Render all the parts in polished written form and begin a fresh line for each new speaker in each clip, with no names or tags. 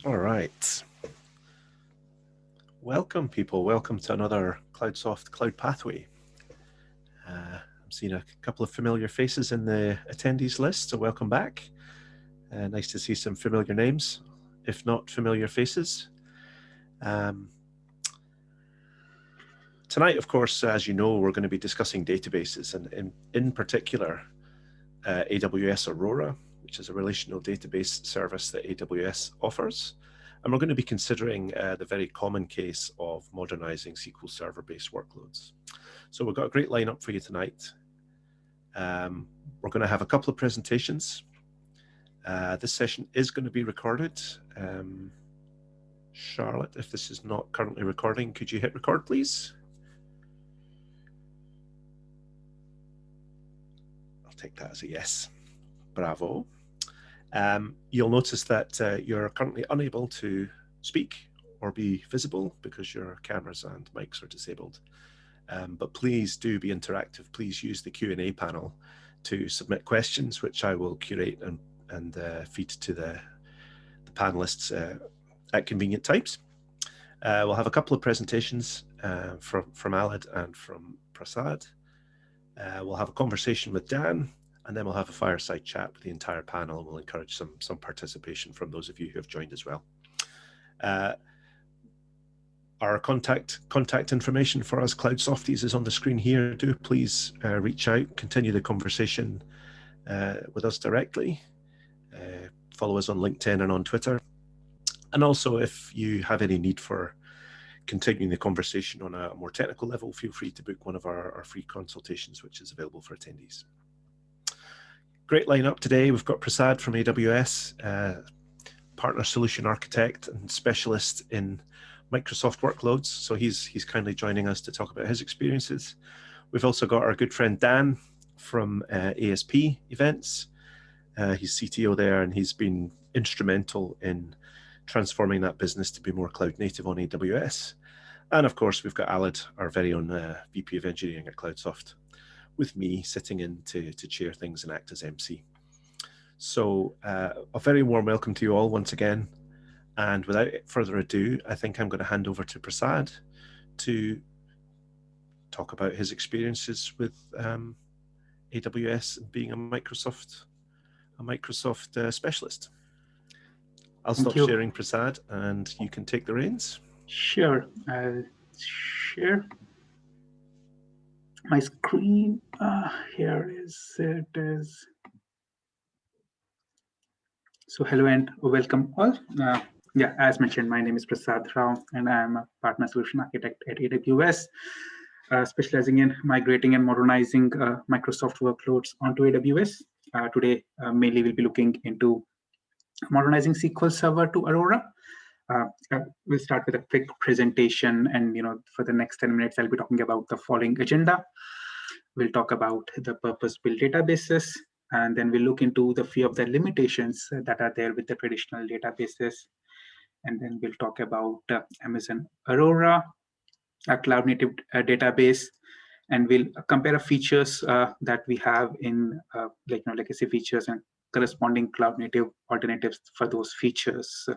All right. Welcome, people. Welcome to another Cloudsoft Cloud Pathway. I'm seeing a couple of familiar faces in the attendees list, so welcome back. Nice to see some familiar names, if not familiar faces. Tonight, of course, as you know, we're going to be discussing databases, and in particular, AWS Aurora, which is a relational database service that AWS offers. And we're going to be considering the very common case of modernizing SQL Server-based workloads. So we've got a great lineup for you tonight. We're going to have a couple of presentations. This session is going to be recorded. Charlotte, if this is not currently recording, could you hit record, please? I'll take that as a yes. Bravo. You'll notice that you're currently unable to speak or be visible because your cameras and mics are disabled. But please do be interactive. Please use the Q&A panel to submit questions, which I will curate and feed to the panelists at convenient times. We'll have a couple of presentations from Alid and from Prasad. We'll have a conversation with Dan, and then we'll have a fireside chat with the entire panel. We'll encourage some participation from those of you who have joined as well. Our contact information for us Cloudsofties is on the screen here. Do please reach out, continue the conversation with us directly. Follow us on LinkedIn and on Twitter. And also, if you have any need for continuing the conversation on a more technical level, feel free to book one of our free consultations, which is available for attendees. Great lineup today. We've got Prasad from AWS, partner solution architect and specialist in Microsoft workloads. So he's kindly joining us to talk about his experiences. We've also got our good friend Dan from ASP events. He's CTO there, and he's been instrumental in transforming that business to be more cloud native on AWS. And of course, we've got Alid, our very own VP of engineering at Cloudsoft, with me sitting in to chair things and act as MC. So a very warm welcome to you all once again. And without further ado, I think I'm going to hand over to Prasad to talk about his experiences with AWS and being a Microsoft specialist. I'll stop sharing, Prasad, and you can take the reins.
Sure. I'll share my screen. Here it is. So hello and welcome all. Yeah, as mentioned, my name is Prasad Rao, and I am a partner solution architect at AWS, specializing in migrating and modernizing Microsoft workloads onto AWS. Today, mainly we'll be looking into modernizing SQL Server to Aurora. We'll start with a quick presentation, and for the next 10 minutes, I'll be talking about the following agenda. We'll talk about the purpose-built databases, and then we'll look into the few of the limitations that are there with the traditional databases. And then we'll talk about Amazon Aurora, a cloud-native database, and we'll compare features that we have in legacy features and corresponding cloud-native alternatives for those features.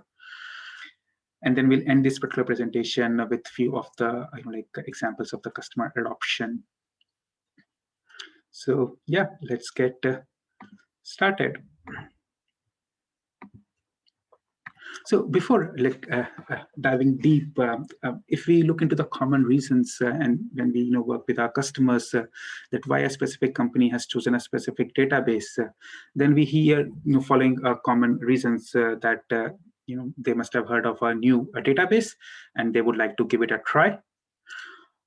And then we'll end this particular presentation with few of the examples of the customer adoption. So yeah, let's get started. So before diving deep, if we look into the common reasons and when we work with our customers that why a specific company has chosen a specific database, then we hear following common reasons that they must have heard of a new database and they would like to give it a try.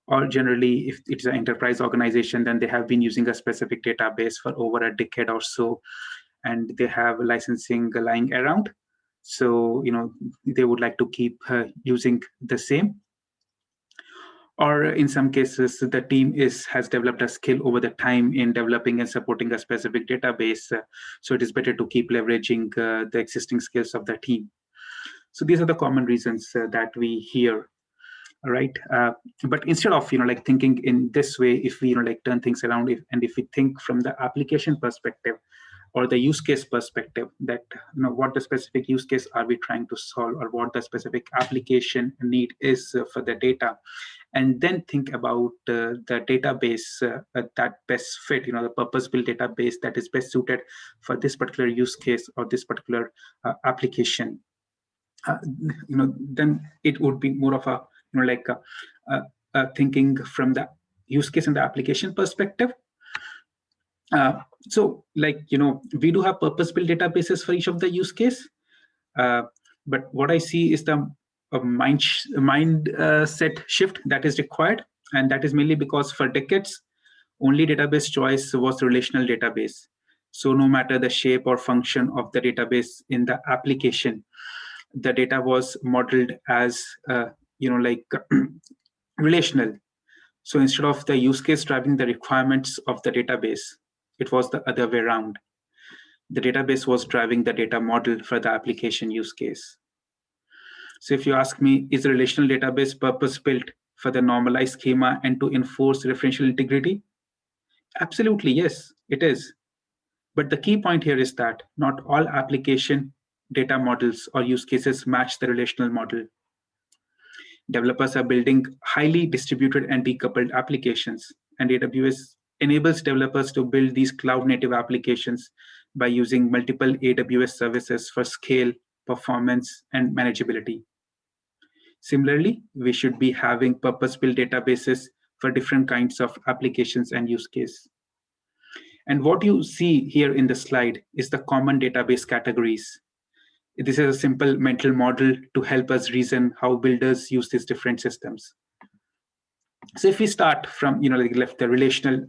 Or generally, if it's an enterprise organization, then they have been using a specific database for over a decade or so, and they have licensing lying around. So, they would like to keep using the same. Or in some cases, the team has developed a skill over the time in developing and supporting a specific database. So it is better to keep leveraging the existing skills of the team. So these are the common reasons that we hear. All right, but instead of thinking in this way, if we turn things around, if we think from the application perspective, or the use case perspective, that what the specific use case are we trying to solve, or what the specific application need is for the data, and then think about the database that best fit, the purpose-built database that is best suited for this particular use case or this particular application. Then it would be more of a thinking from the use case and the application perspective. So we do have purpose-built databases for each of the use case, but what I see is the mindset shift that is required, and that is mainly because for decades, only database choice was relational database. So no matter the shape or function of the database in the application, the data was modeled as relational. So instead of the use case driving the requirements of the database, it was the other way around. The database was driving the data model for the application use case. So if you ask me, is a relational database purpose-built for the normalized schema and to enforce referential integrity? Absolutely, yes, it is. But the key point here is that not all application data models or use cases match the relational model. Developers are building highly distributed and decoupled applications, and AWS enables developers to build these cloud-native applications by using multiple AWS services for scale, performance, and manageability. Similarly, we should be having purpose-built databases for different kinds of applications and use case. And what you see here in the slide is the common database categories. This is a simple mental model to help us reason how builders use these different systems. So if we start from, left the relational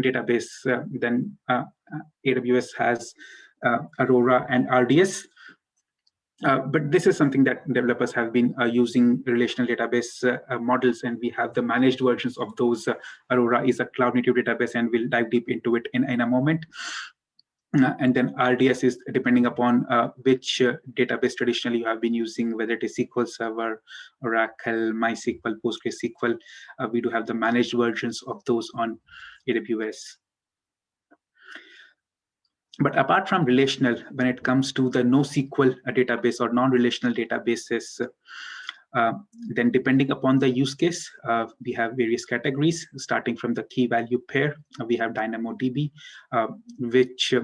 database, then AWS has Aurora and RDS. But this is something that developers have been using relational database models, and we have the managed versions of those. Aurora is a cloud-native database, and we'll dive deep into it in a moment. And then RDS is depending upon which database traditionally you have been using, whether it is SQL Server, Oracle, MySQL, PostgreSQL. We do have the managed versions of those on AWS. But apart from relational, when it comes to the NoSQL database or non-relational databases, then depending upon the use case, we have various categories. Starting from the key value pair, we have DynamoDB, which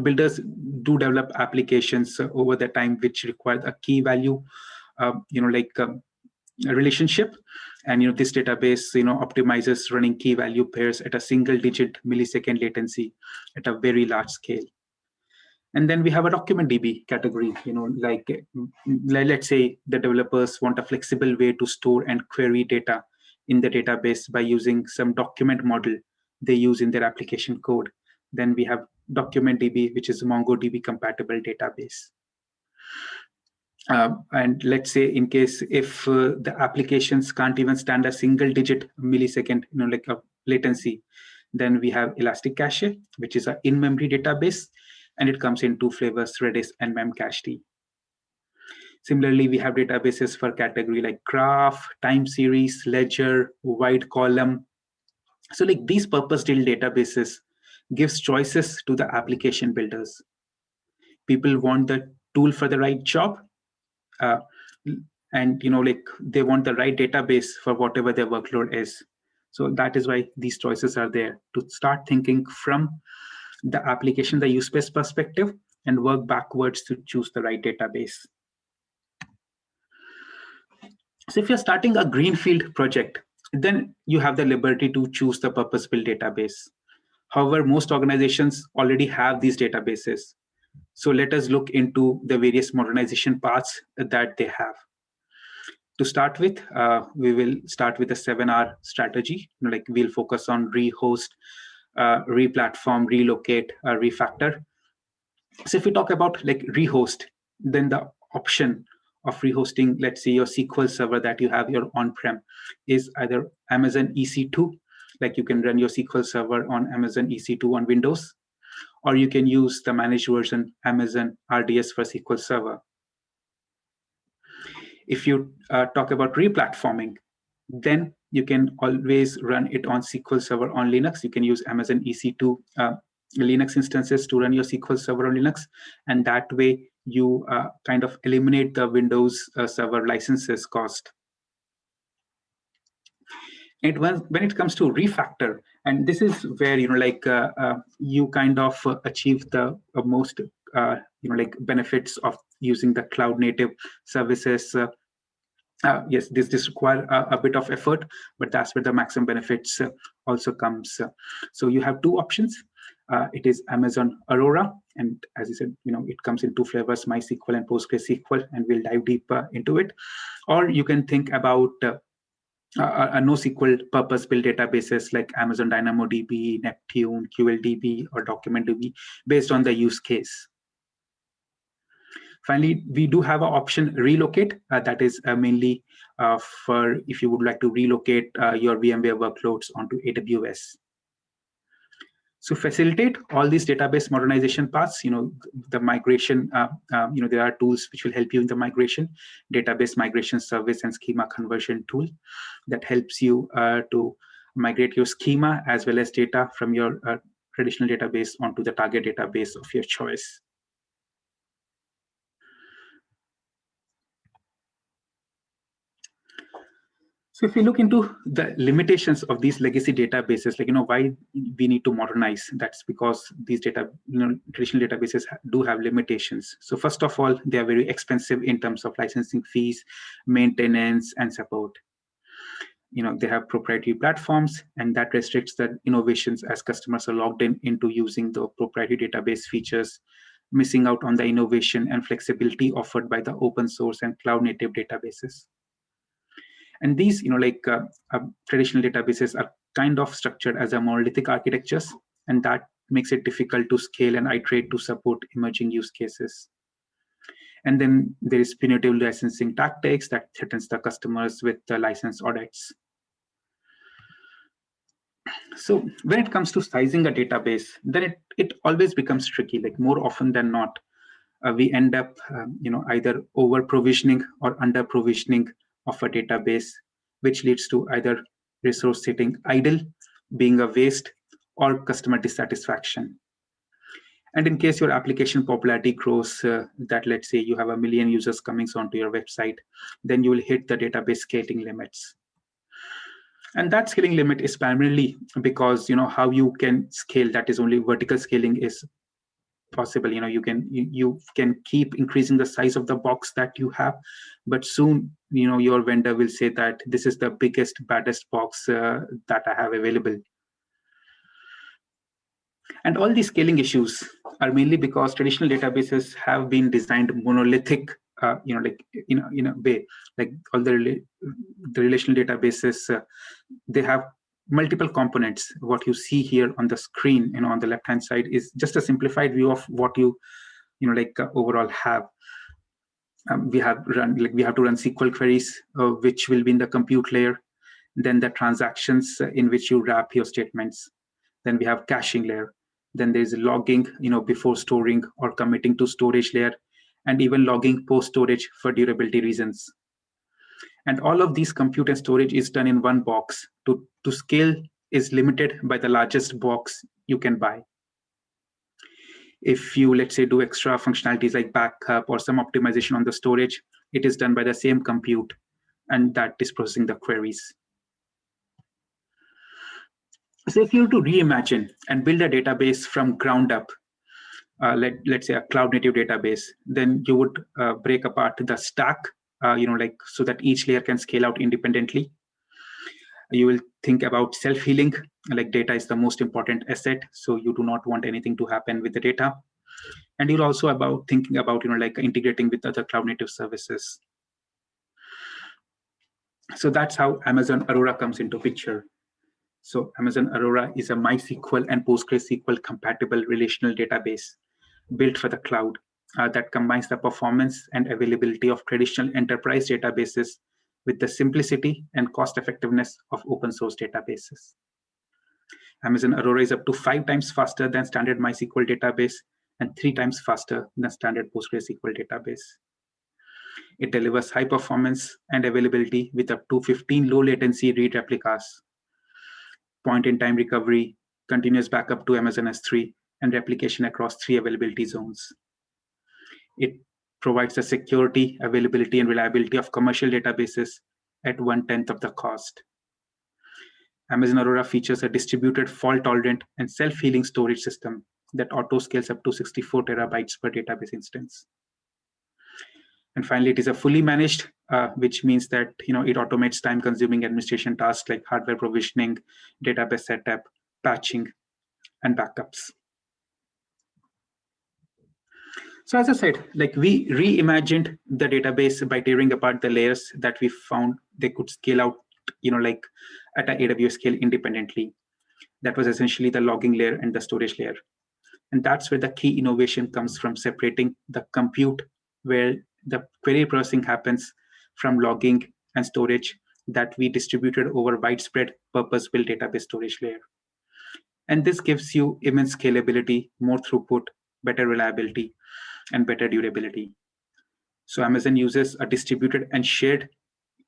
builders do develop applications over the time which require a key value, a relationship. And this database optimizes running key value pairs at a single-digit millisecond latency at a very large scale. And then we have a Documentdb category. Let's say the developers want a flexible way to store and query data in the database by using some document model they use in their application code. Then we have Documentdb, which is a MongoDB compatible database. And let's say in case if the applications can't even stand a single-digit millisecond, latency, then we have Elastic Cache, which is an in-memory database, and it comes in two flavors, Redis and Memcached. Similarly, we have databases for category like graph, time series, ledger, wide column. So these purpose-built databases gives choices to the application builders. People want the tool for the right job, and they want the right database for whatever their workload is. So that is why these choices are there, to start thinking from the application, the use case perspective, and work backwards to choose the right database. So if you're starting a greenfield project, then you have the liberty to choose the purpose-built database. However, most organizations already have these databases. So let us look into the various modernization paths that they have. To start with, we will start with a 7R strategy. We'll focus on rehost, replatform, relocate, refactor. So if we talk about rehost, then the option of rehosting, let's say your SQL Server that you have your on-prem, is either Amazon EC2, you can run your SQL Server on Amazon EC2 on Windows, or you can use the managed version Amazon RDS for SQL Server. If you talk about replatforming, then you can always run it on SQL Server on Linux. You can use Amazon EC2 Linux instances to run your SQL Server on Linux, and that way you kind of eliminate the Windows Server licenses cost. When it comes to refactor, and this is where you kind of achieve the most benefits of using the cloud native services. Yes, this require a bit of effort, but that's where the maximum benefits also comes. So you have two options. It is Amazon Aurora, and as I said, it comes in two flavors, MySQL and PostgreSQL, and we'll dive deeper into it. Or you can think about a NoSQL purpose-built databases like Amazon DynamoDB, Neptune, QLDB, or Documentdb based on the use case. Finally, we do have an option relocate that is mainly for if you would like to relocate your VMware workloads onto AWS. So facilitate all these database modernization paths, the migration, there are tools which will help you in the migration, database migration service and schema conversion tool that helps you to migrate your schema as well as data from your traditional database onto the target database of your choice. So if we look into the limitations of these legacy databases, why we need to modernize, that's because these traditional databases do have limitations. So first of all, they are very expensive in terms of licensing fees, maintenance, and support. They have proprietary platforms, and that restricts the innovations as customers are logged into using the proprietary database features, missing out on the innovation and flexibility offered by the open source and cloud native databases. And these, traditional databases are kind of structured as a monolithic architectures, and that makes it difficult to scale and iterate to support emerging use cases. And then there is punitive licensing tactics that threatens the customers with the license audits. So when it comes to sizing a database, then it always becomes tricky. More often than not, we end up, either over provisioning or under provisioning of a database, which leads to either resource sitting idle, being a waste, or customer dissatisfaction. And in case your application popularity grows, that let's say you have 1 million users coming onto your website, then you will hit the database scaling limits. And that scaling limit is primarily because how you can scale, that is only vertical scaling is possible. You can keep increasing the size of the box that you have, but soon your vendor will say that this is the biggest, baddest box that I have available. And all these scaling issues are mainly because traditional databases have been designed monolithic, in a way, like all the relational databases, they have multiple components. What you see here on the screen, on the left-hand side, is just a simplified view of what you, overall have. We have to run SQL queries, which will be in the compute layer. Then the transactions in which you wrap your statements. Then we have caching layer. Then there's logging, before storing or committing to storage layer, and even logging post-storage for durability reasons. And all of these compute and storage is done in one box. To scale is limited by the largest box you can buy. If you, let's say, do extra functionalities like backup or some optimization on the storage, it is done by the same compute, and that is processing the queries. So if you were to reimagine and build a database from ground up, let's say a cloud native database, then you would break apart the stack, so that each layer can scale out independently. You will think about self-healing, like data is the most important asset, so you do not want anything to happen with the data. And you're also thinking about, integrating with other cloud native services. So that's how Amazon Aurora comes into picture. So Amazon Aurora is a MySQL and PostgreSQL-compatible relational database built for the cloud that combines the performance and availability of traditional enterprise databases with the simplicity and cost effectiveness of open source databases. Amazon Aurora is up to 5 times faster than standard MySQL database and 3 times faster than standard PostgreSQL database. It delivers high performance and availability with up to 15 low latency read replicas, point-in-time recovery, continuous backup to Amazon S3, and replication across 3 availability zones. It provides the security, availability, and reliability of commercial databases at 1/10 of the cost. Amazon Aurora features a distributed, fault-tolerant, and self-healing storage system that auto-scales up to 64 terabytes per database instance. And finally, it is a fully managed, which means that it automates time-consuming administration tasks like hardware provisioning, database setup, patching, and backups. So as I said, we reimagined the database by tearing apart the layers that we found they could scale out, at an AWS scale independently. That was essentially the logging layer and the storage layer. And that's where the key innovation comes from, separating the compute where the query processing happens from logging and storage that we distributed over widespread purpose-built database storage layer. And this gives you immense scalability, more throughput, better reliability, and better durability. So Amazon uses a distributed and shared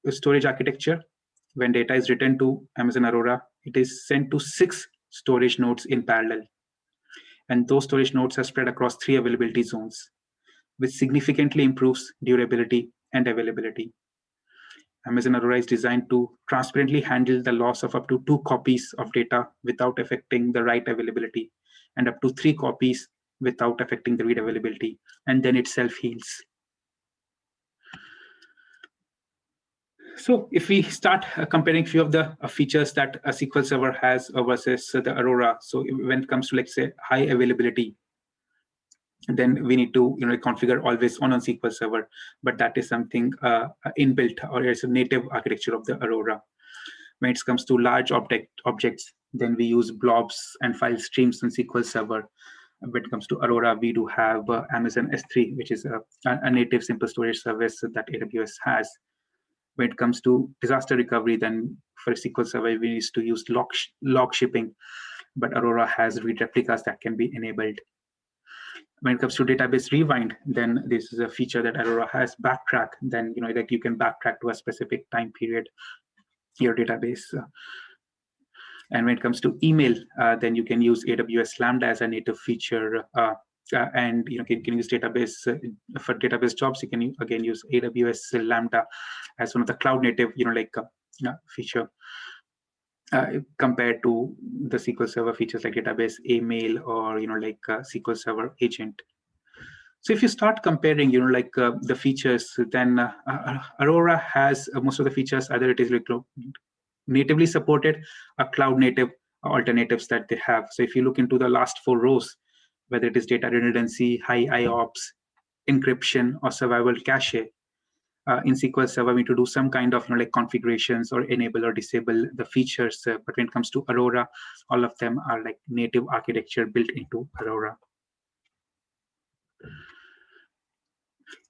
storage architecture. When data is written to Amazon Aurora, it is sent to 6 storage nodes in parallel. And those storage nodes are spread across 3 availability zones, which significantly improves durability and availability. Amazon Aurora is designed to transparently handle the loss of up to 2 copies of data without affecting the write availability, and up to 3 copies without affecting the read availability, and then it self-heals. So if we start comparing a few of the features that a SQL Server has versus the Aurora, so when it comes to, let's say, high availability, then we need to configure always on SQL Server, but that is something inbuilt, or it's a native architecture of the Aurora. When it comes to large objects, then we use blobs and file streams on SQL Server. When it comes to Aurora, we do have Amazon S3, which is a native simple storage service that AWS has. When it comes to disaster recovery, then for SQL Server, we need to use log shipping, but Aurora has read replicas that can be enabled. When it comes to database rewind, then this is a feature that Aurora has. Backtrack, then you can backtrack to a specific time period your database. And when it comes to email, then you can use AWS Lambda as a native feature, and you can use database for database jobs. You can again use AWS Lambda as one of the cloud native feature. Compared to the SQL Server features like database email or SQL Server agent. So if you start comparing the features, then Aurora has most of the features. Either it is natively supported or cloud native alternatives that they have. So if you look into the last 4 rows, whether it is data redundancy, high IOPS, encryption, or survival cache, in SQL Server, we need to do some kind of configurations or enable or disable the features. But when it comes to Aurora, all of them are native architecture built into Aurora.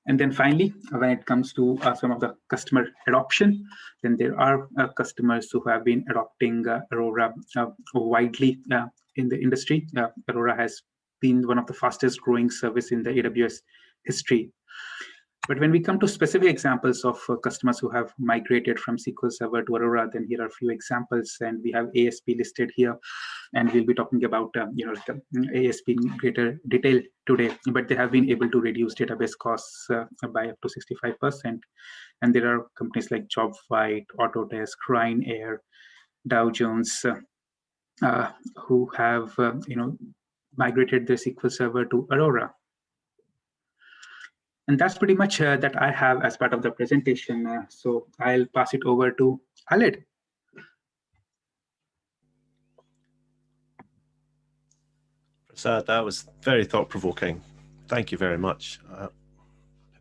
And then finally, when it comes to some of the customer adoption, then there are customers who have been adopting Aurora widely in the industry. Aurora has been one of the fastest growing service in the AWS history. But when we come to specific examples of customers who have migrated from SQL Server to Aurora, then here are a few examples, and we have ASP listed here, and we'll be talking about ASP in greater detail today. But they have been able to reduce database costs by up to 65%, and there are companies like JobVite, Autodesk, Ryanair, Dow Jones, who have migrated their SQL Server to Aurora. And that's pretty much that I have as part of the presentation. So I'll pass it over to Khaled.
Prasad, that was very thought-provoking. Thank you very much. Put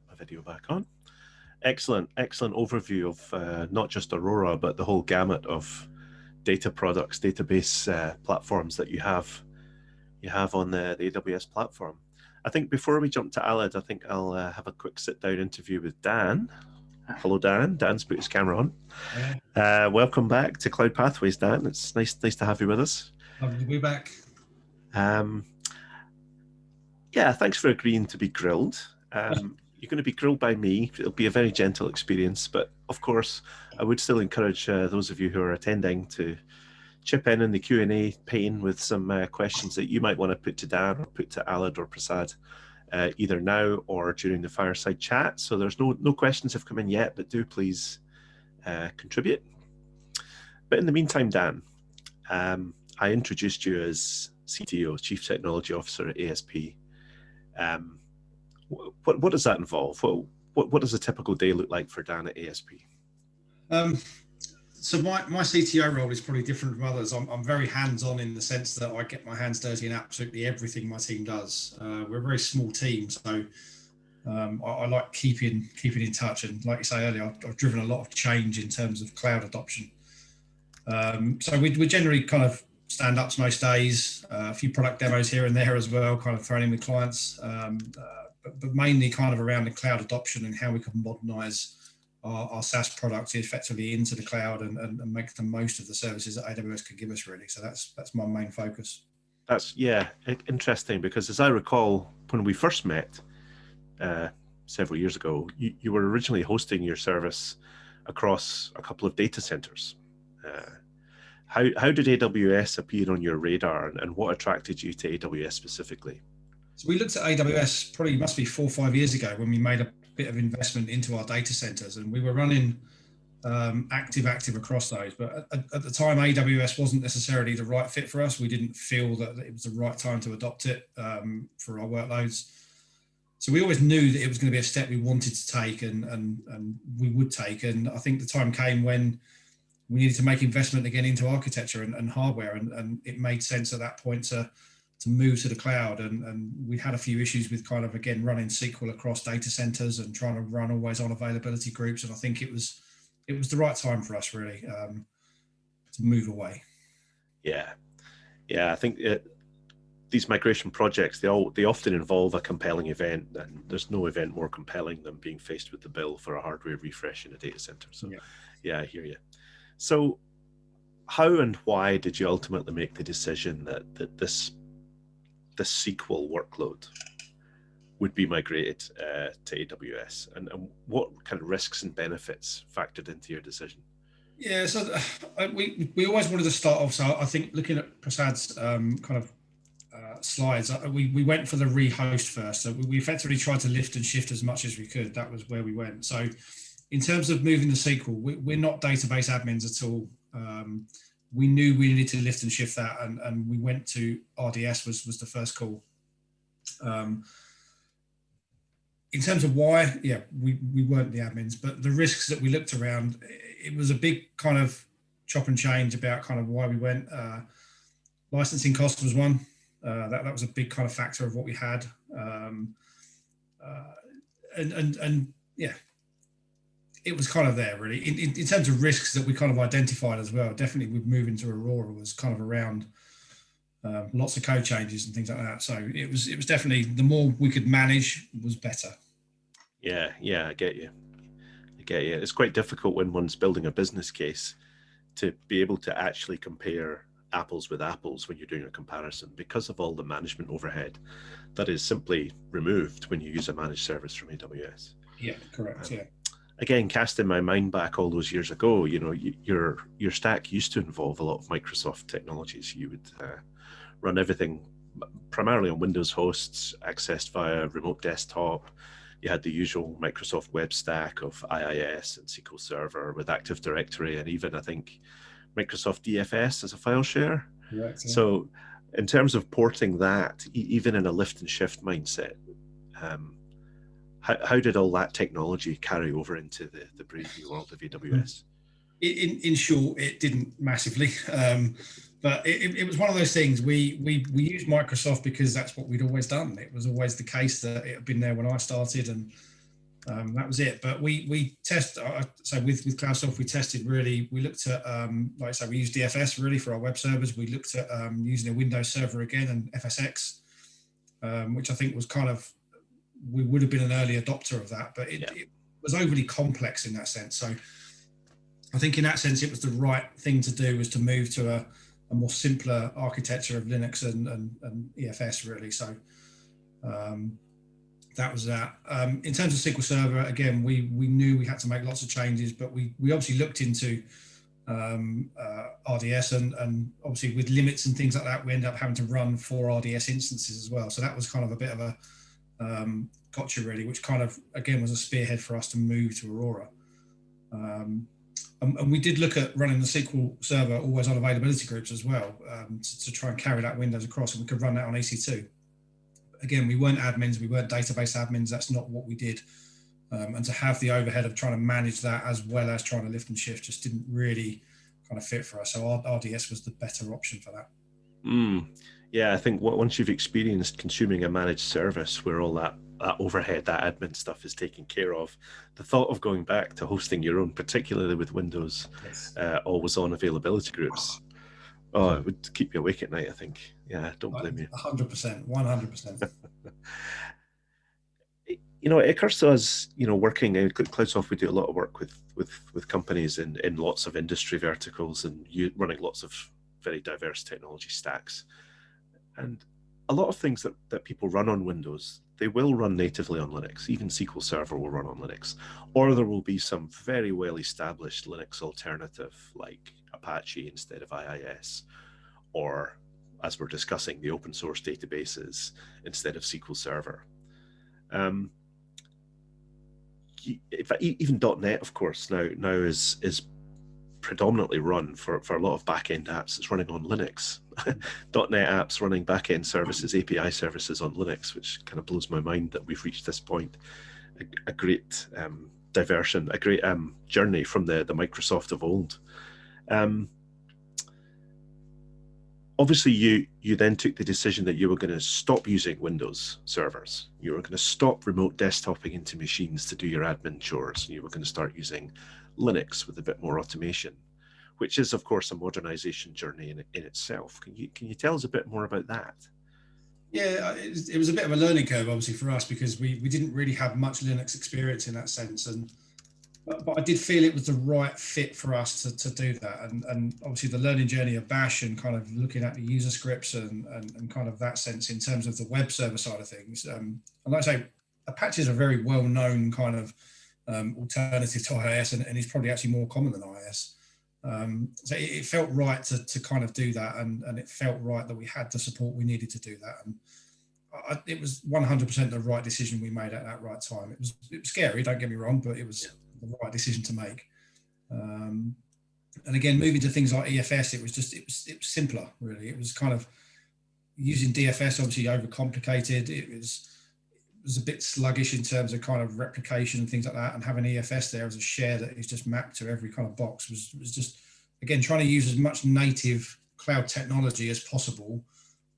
my video back on. Excellent overview of not just Aurora, but the whole gamut of data products, database platforms that you have on the AWS platform. I think before we jump to Khaled, I think I'll have a quick sit-down interview with Dan. Hello, Dan. Dan's put his camera on. Welcome back to Cloud Pathways, Dan. It's nice to have you with us.
Lovely to be back.
Yeah, thanks for agreeing to be grilled. you're going to be grilled by me. It'll be a very gentle experience, but of course, I would still encourage those of you who are attending to chip in the Q&A pane with some questions that you might want to put to Dan or put to Alad or Prasad, either now or during the fireside chat. So there's no questions have come in yet, but do please contribute. But in the meantime, Dan, I introduced you as CTO, Chief Technology Officer at ASP. What does that involve? What does a typical day look like for Dan at ASP?
So my CTO role is probably different from others. I'm very hands-on in the sense that I get my hands dirty in absolutely everything my team does. We're a very small team, so I like keeping in touch. And like you say earlier, I've driven a lot of change in terms of cloud adoption. So we generally kind of stand-ups most days, a few product demos here and there as well, kind of thrown in with clients, but mainly kind of around the cloud adoption and how we can modernize our SaaS product effectively into the cloud and make the most of the services that AWS can give us, really. So that's my main focus.
That's, yeah, interesting, because as I recall, when we first met several years ago, you were originally hosting your service across a couple of data centers. How did AWS appear on your radar, and what attracted you to AWS specifically?
So we looked at AWS probably must be 4 or 5 years ago when we made a bit of investment into our data centers, and we were running active across those. But at the time, AWS wasn't necessarily the right fit for us. We didn't feel that it was the right time to adopt it for our workloads. So we always knew that it was going to be a step we wanted to take and we would take. And I think the time came when we needed to make investment again into architecture and hardware, and it made sense at that point to move to the cloud. And we had a few issues with kind of, again, running SQL across data centers and trying to run always on availability groups. And I think it was the right time for us, really, to move away.
Yeah. I think these migration projects, they often involve a compelling event, and there's no event more compelling than being faced with the bill for a hardware refresh in a data center. So yeah, I hear you. So how and why did you ultimately make the decision that this SQL workload would be migrated to AWS, and what kind of risks and benefits factored into your decision?
Yeah, so we always wanted to start off. So I think looking at Prasad's kind of slides, we went for the rehost first. So we effectively tried to lift and shift as much as we could. That was where we went. So in terms of moving the SQL, we're not database admins at all. We knew we needed to lift and shift that, and we went to RDS was the first call. In terms of why, yeah, we weren't the admins, but the risks that we looked around, it was a big kind of chop and change about kind of why we went. Licensing cost was one. That was a big kind of factor of what we had. And yeah, it was kind of there, really. In terms of risks that we kind of identified as well, definitely with moving to Aurora was kind of around lots of code changes and things like that. So it was definitely, the more we could manage was better.
Yeah, I get you. It's quite difficult when one's building a business case to be able to actually compare apples with apples when you're doing a comparison, because of all the management overhead that is simply removed when you use a managed service from AWS.
Yeah, correct. Yeah.
Again, casting my mind back all those years ago, you know, your stack used to involve a lot of Microsoft technologies. You would run everything primarily on Windows hosts, accessed via remote desktop. You had the usual Microsoft web stack of IIS and SQL Server with Active Directory, and even, I think, Microsoft DFS as a file share.
Correct, yeah.
So in terms of porting that, even in a lift and shift mindset, how did all that technology carry over into the brave new world of AWS?
In short, it didn't massively, but it was one of those things. We used Microsoft because that's what we'd always done. It was always the case that it had been there when I started, and that was it. But we test. So with Cloudsoft, we tested really. We looked at like I say, we used DFS really for our web servers. We looked at using a Windows server again and FSX, which I think was kind of, we would have been an early adopter of that, but it was overly complex in that sense. So I think in that sense, it was the right thing to do, was to move to a more simpler architecture of Linux and EFS really. So that was that. In terms of SQL Server, again, we knew we had to make lots of changes, but we obviously looked into RDS and obviously with limits and things like that, we ended up having to run 4 RDS instances as well. So that was kind of a bit of a gotcha really, which kind of, again, was a spearhead for us to move to Aurora. And we did look at running the SQL Server always on availability groups as well to try and carry that Windows across, and we could run that on EC2. Again, we weren't admins, we weren't database admins, that's not what we did. And to have the overhead of trying to manage that as well as trying to lift and shift just didn't really kind of fit for us. So RDS was the better option for that.
Yeah, I think once you've experienced consuming a managed service where all that overhead, that admin stuff is taken care of, the thought of going back to hosting your own, particularly with Windows, always on availability groups, it would keep you awake at night, I think. Yeah, don't blame you.
100%, 100%.
You know, it occurs to us, you know, working at Cloudsoft, we do a lot of work with companies in lots of industry verticals and running lots of very diverse technology stacks. And a lot of things that people run on Windows, they will run natively on Linux. Even SQL Server will run on Linux. Or there will be some very well-established Linux alternative like Apache instead of IIS, or, as we're discussing, the open source databases instead of SQL Server. In fact, even .NET, of course, now is predominantly run for a lot of back-end apps. It's running on Linux. .NET apps running back-end services, API services on Linux, which kind of blows my mind that we've reached this point. A great diversion, a great journey from the Microsoft of old. Obviously, you then took the decision that you were going to stop using Windows servers. You were going to stop remote desktoping into machines to do your admin chores. You were going to start using Linux with a bit more automation, which is, of course, a modernization journey in itself. Can you tell us a bit more about that?
Yeah, it was a bit of a learning curve, obviously, for us, because we didn't really have much Linux experience in that sense. But I did feel it was the right fit for us to do that. And obviously the learning journey of Bash and kind of looking at the user scripts and kind of that sense in terms of the web server side of things. And like I say, Apache is a very well-known kind of alternative to IIS and is probably actually more common than IIS. So it felt right to kind of do that. And it felt right that we had the support we needed to do that. And it was 100% the right decision we made at that right time. It was scary, don't get me wrong, but it was the right decision to make. And again, moving to things like EFS, it was simpler, really. It was kind of using DFS, obviously overcomplicated. It was a bit sluggish in terms of kind of replication and things like that. And having EFS there as a share that is just mapped to every kind of box was just, again, trying to use as much native cloud technology as possible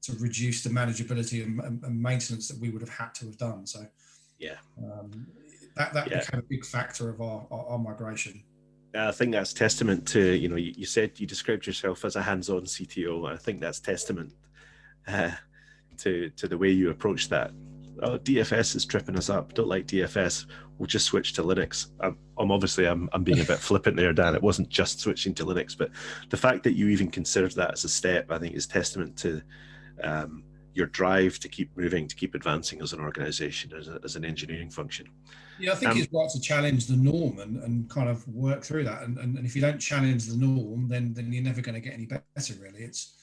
to reduce the manageability and maintenance that we would have had to have done. So
yeah.
That became a big factor of our migration.
I think that's testament to, you know, you said you described yourself as a hands-on CTO. I think that's testament to the way you approach that. Oh, DFS is tripping us up. Don't like DFS. We'll just switch to Linux. I'm being a bit flippant there, Dan. It wasn't just switching to Linux, but the fact that you even considered that as a step, I think, is testament to your drive to keep moving, to keep advancing as an organization, as an engineering function.
Yeah, I think it's right to challenge the norm and kind of work through that. And if you don't challenge the norm, then you're never going to get any better, really. It's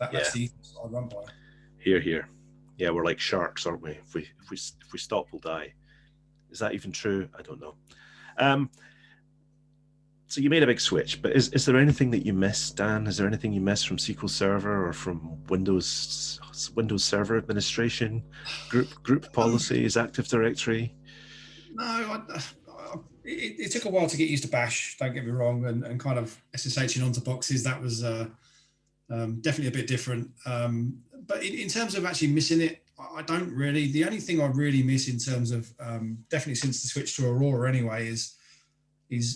that's the ethos I run by.
Here. Yeah, we're like sharks, aren't we? If we stop, we'll die. Is that even true? I don't know. So you made a big switch, but is there anything that you miss, Dan? Is there anything you miss from SQL Server or from Windows Server administration, group policies, Active Directory?
No, it took a while to get used to Bash, don't get me wrong, and kind of SSHing onto boxes. That was definitely a bit different. But in terms of actually missing it, I don't really. The only thing I really miss in terms of definitely since the switch to Aurora anyway is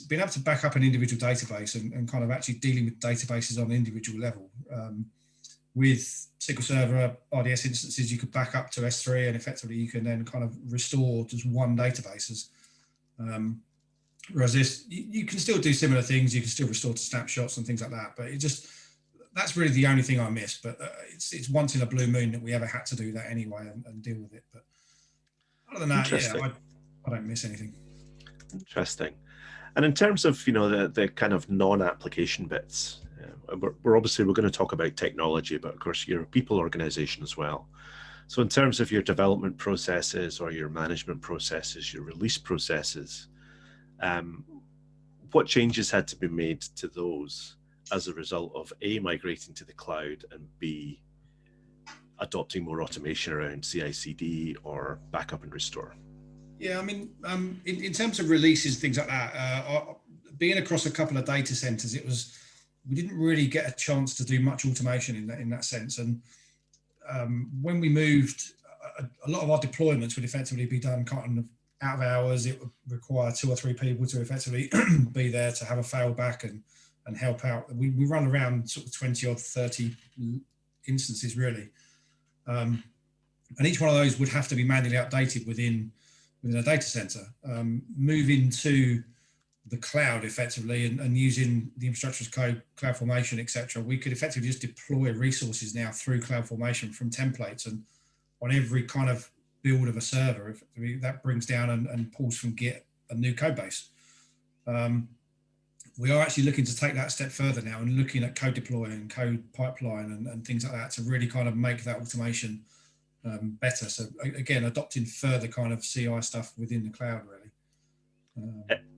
being able to back up an individual database and kind of actually dealing with databases on an individual level. With SQL Server RDS instances, you could back up to S3 and effectively you can then kind of restore just one database. Whereas this, you can still do similar things. You can still restore to snapshots and things like that. But that's really the only thing I miss. But it's once in a blue moon that we ever had to do that anyway and deal with it. But Other than that,
Interesting.
yeah, I don't miss anything.
Interesting. And in terms of, you know, the kind of non-application bits, we're obviously, we're going to talk about technology, but of course you're a people organization as well. So in terms of your development processes or your management processes, your release processes, what changes had to be made to those as a result of A, migrating to the cloud, and B, adopting more automation around CI/CD or backup and restore?
Yeah, I mean, in terms of releases, things like that, being across a couple of data centers, we didn't really get a chance to do much automation in that sense. And when we moved, a lot of our deployments would effectively be done kind of out of hours. It would require 2 or 3 people to effectively be there to have a failback and help out. We run around sort of 20 or 30 instances really. And each one of those would have to be manually updated within a data center. Moving to the cloud effectively and using the infrastructure as code, CloudFormation, etc., we could effectively just deploy resources now through CloudFormation from templates, and on every kind of build of a server, that brings down and pulls from Git a new code base. We are actually looking to take that a step further now and looking at code deploy and code pipeline and things like that to really kind of make that automation better. So again, adopting further kind of CI stuff within the cloud, really.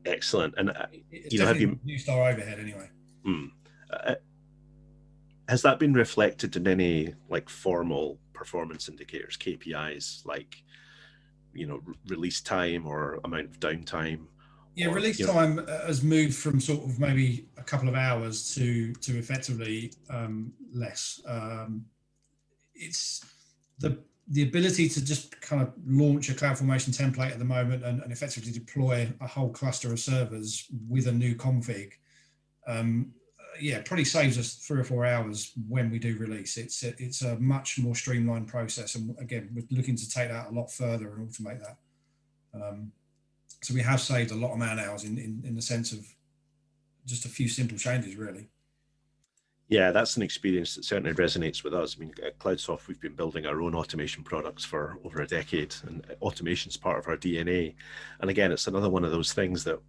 Excellent. And
you know, have you reduced our overhead anyway?
Has that been reflected in any like formal performance indicators, KPIs, like, you know, release time or amount of downtime?
Yeah, release time has moved from sort of maybe a couple of hours to effectively less. It's the ability to just kind of launch a CloudFormation template at the moment and effectively deploy a whole cluster of servers with a new config. Yeah, probably saves us 3 or 4 hours when we do release. It's a much more streamlined process, and again, we're looking to take that a lot further and automate that. So we have saved a lot of man hours in the sense of just a few simple changes, really.
Yeah, that's an experience that certainly resonates with us. I mean, at Cloudsoft, we've been building our own automation products for over a decade, and automation is part of our DNA. And again, it's another one of those things that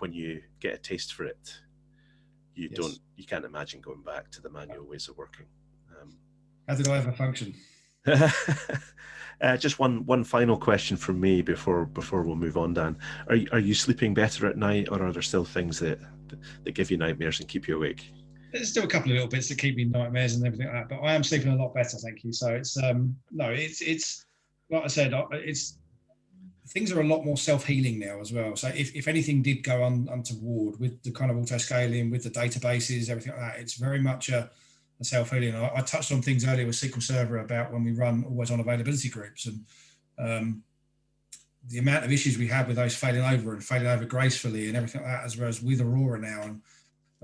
when you get a taste for it, you can't imagine going back to the manual ways of working.
How did I ever function?
Just one final question from me before we'll move on, Dan. Are you sleeping better at night, or are there still things that give you nightmares and keep you awake?
There's still a couple of little bits that keep me nightmares and everything like that, but I am sleeping a lot better, thank you. So it's no, it's like I said, things are a lot more self-healing now as well. So if anything did go untoward with the kind of auto-scaling, with the databases, everything like that, it's very much a self-healing. I touched on things earlier with SQL Server about when we run always on availability groups, and the amount of issues we have with those failing over gracefully and everything like that, as well as with Aurora now and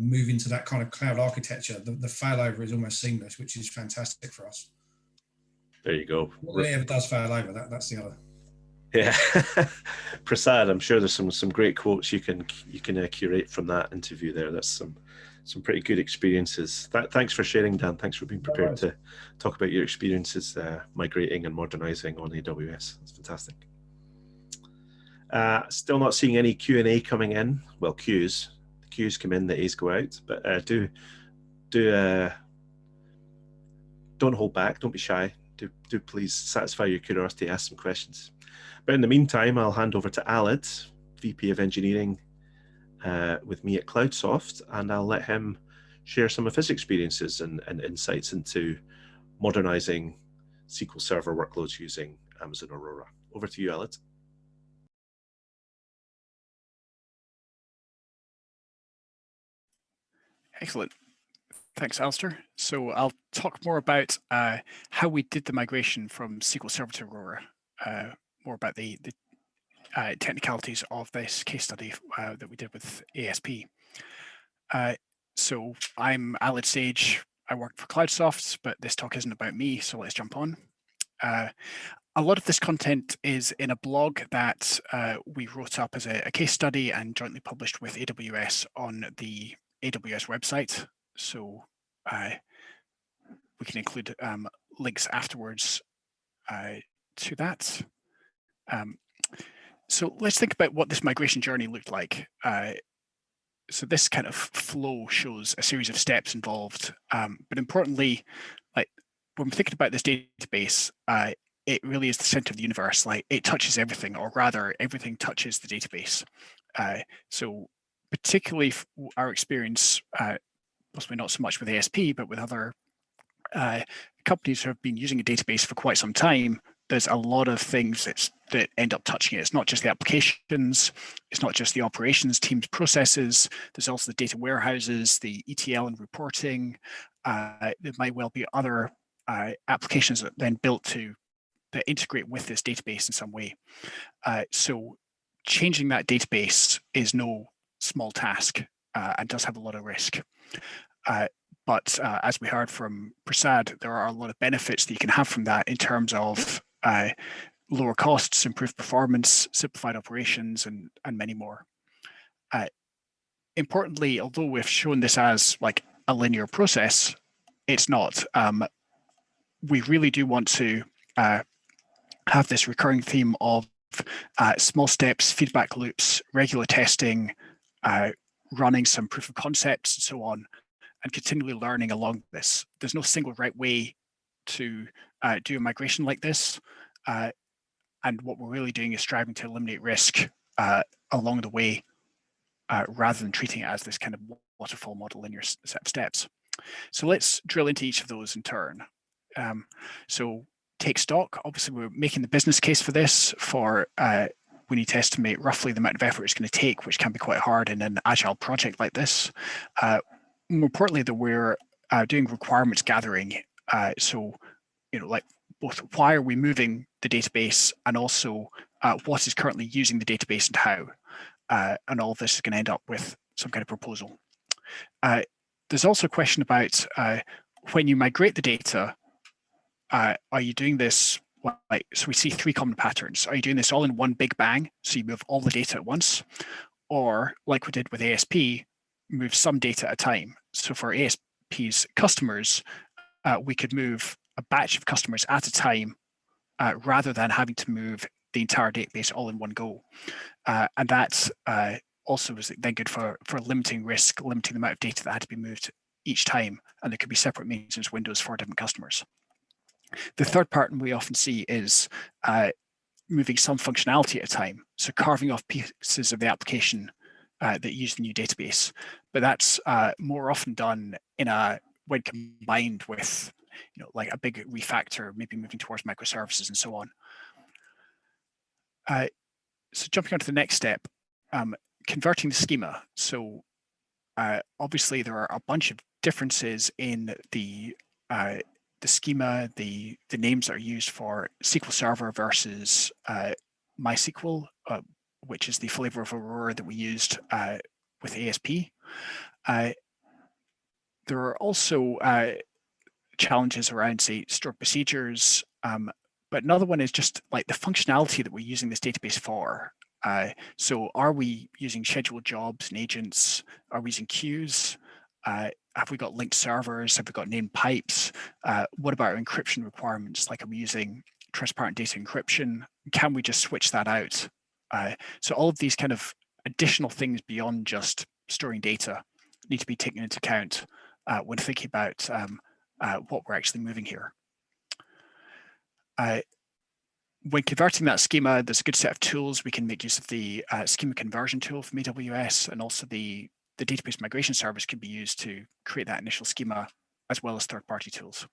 moving to that kind of cloud architecture, the failover is almost seamless, which is fantastic for us.
There you go.
When it ever does fail over, that's the other.
Yeah, Prasad, I'm sure there's some great quotes you can curate from that interview there. That's some pretty good experiences. Thanks for sharing, Dan. Thanks for being prepared to talk about your experiences migrating and modernizing on AWS. That's fantastic. Still not seeing any Q&A coming in. Well, queues. The queues come in, the A's go out. But don't hold back. Don't be shy. Do please satisfy your curiosity. Ask some questions. But in the meantime, I'll hand over to Alid, VP of Engineering with me at Cloudsoft, and I'll let him share some of his experiences and insights into modernizing SQL Server workloads using Amazon Aurora. Over to you, Alid.
Excellent. Thanks, Alistair. So I'll talk more about how we did the migration from SQL Server to Aurora, more about the technicalities of this case study that we did with ASP. So I'm Alid Sage. I work for Cloudsoft, but this talk isn't about me, so let's jump on. A lot of this content is in a blog that we wrote up as a case study and jointly published with AWS on the AWS website. So we can include links afterwards to that. So let's think about what this migration journey looked like. So this kind of flow shows a series of steps involved, but importantly, like when we're thinking about this database, it really is the center of the universe. Like it touches everything, or rather, everything touches the database. So particularly our experience, possibly not so much with ASP, but with other companies who have been using a database for quite some time, there's a lot of things that end up touching it. It's not just the applications, it's not just the operations teams processes, there's also the data warehouses, the ETL and reporting. There might well be other applications that then built to integrate with this database in some way. So changing that database is no small task and does have a lot of risk. But as we heard from Prasad, there are a lot of benefits that you can have from that in terms of lower costs, improved performance, simplified operations, and many more. Importantly, although we've shown this as like a linear process, it's not. We really do want to have this recurring theme of small steps, feedback loops, regular testing, running some proof of concepts, and so on, and continually learning along this. There's no single right way to do a migration like this. And what we're really doing is striving to eliminate risk along the way, rather than treating it as this kind of waterfall model linear set of steps. So let's drill into each of those in turn. So take stock. Obviously, we're making the business case for this. We need to estimate roughly the amount of effort it's going to take, which can be quite hard in an agile project like this. More importantly, that we're doing requirements gathering. So, like both why are we moving the database, and also what is currently using the database and how. And all of this is going to end up with some kind of proposal. There's also a question about when you migrate the data, are you doing this? So we see three common patterns. Are you doing this all in one big bang, so you move all the data at once? Or like we did with ASP, move some data at a time. So for ASP's customers, we could move a batch of customers at a time rather than having to move the entire database all in one go. And that also was then good for limiting risk, limiting the amount of data that had to be moved each time. And there could be separate maintenance windows for different customers. The third pattern we often see is moving some functionality at a time. So carving off pieces of the application that use the new database. But that's more often done when combined with like a big refactor, maybe moving towards microservices and so on. So jumping on to the next step, converting the schema. So obviously there are a bunch of differences in the schema, the names that are used for SQL Server versus MySQL, which is the flavor of Aurora that we used with ASP. There are also challenges around, say, stored procedures, but another one is just like the functionality that we're using this database for. So are we using scheduled jobs and agents? Are we using queues? Have we got linked servers? Have we got named pipes? What about our encryption requirements? Like, are we using transparent data encryption? Can we just switch that out? So all of these kind of additional things beyond just storing data need to be taken into account when thinking about what we're actually moving here. When converting that schema, there's a good set of tools. We can make use of the schema conversion tool from AWS, and also the database migration service can be used to create that initial schema, as well as third-party tools.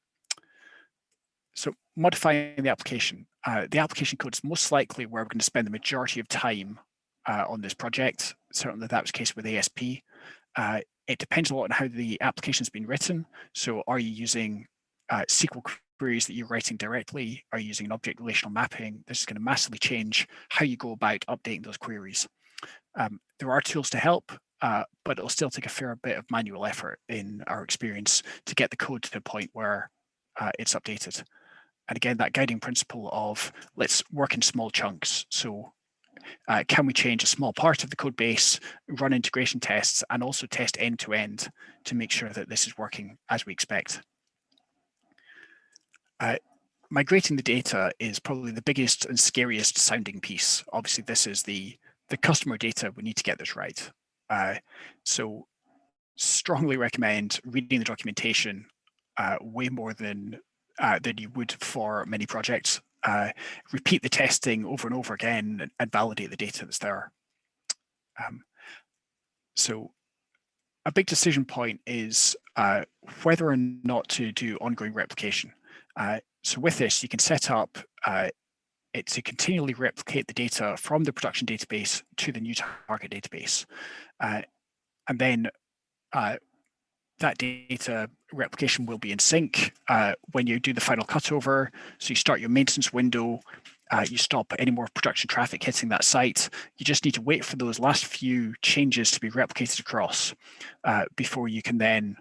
So modifying the application. The application code is most likely where we're going to spend the majority of time on this project. Certainly that was the case with ASP. It depends a lot on how the application has been written. So are you using SQL queries that you're writing directly? Are you using an object relational mapping? This is going to massively change how you go about updating those queries. There are tools to help, but it'll still take a fair bit of manual effort in our experience to get the code to a point where it's updated. And again, that guiding principle of let's work in small chunks. So can we change a small part of the code base, run integration tests, and also test end to end to make sure that this is working as we expect. migrating the data is probably the biggest and scariest sounding piece. Obviously, this is the customer data. We need to get this right. So strongly recommend reading the documentation way more than you would for many projects. Repeat the testing over and over again and validate the data that's there. So a big decision point is whether or not to do ongoing replication. So with this, you can set up it to continually replicate the data from the production database to the new target database. And then that data replication will be in sync when you do the final cutover. So you start your maintenance window, you stop any more production traffic hitting that site. You just need to wait for those last few changes to be replicated across before you can then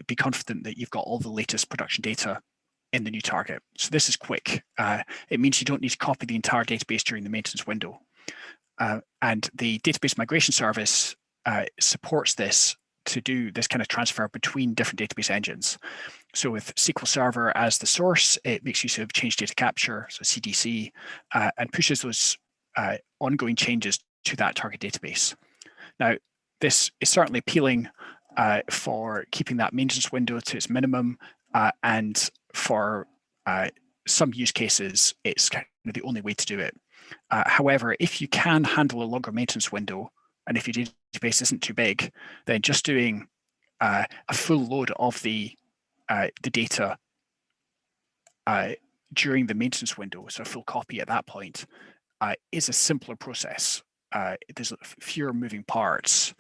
be confident that you've got all the latest production data in the new target. So this is quick. It means you don't need to copy the entire database during the maintenance window. And the database migration service supports this to do this kind of transfer between different database engines. So with SQL Server as the source, it makes use of change data capture, so CDC, and pushes those ongoing changes to that target database. Now, this is certainly appealing for keeping that maintenance window to its minimum, and for some use cases, it's kind of the only way to do it. However, if you can handle a longer maintenance window, and if your database isn't too big, then just doing a full load of the data during the maintenance window, so a full copy at that point, is a simpler process. There's fewer moving parts,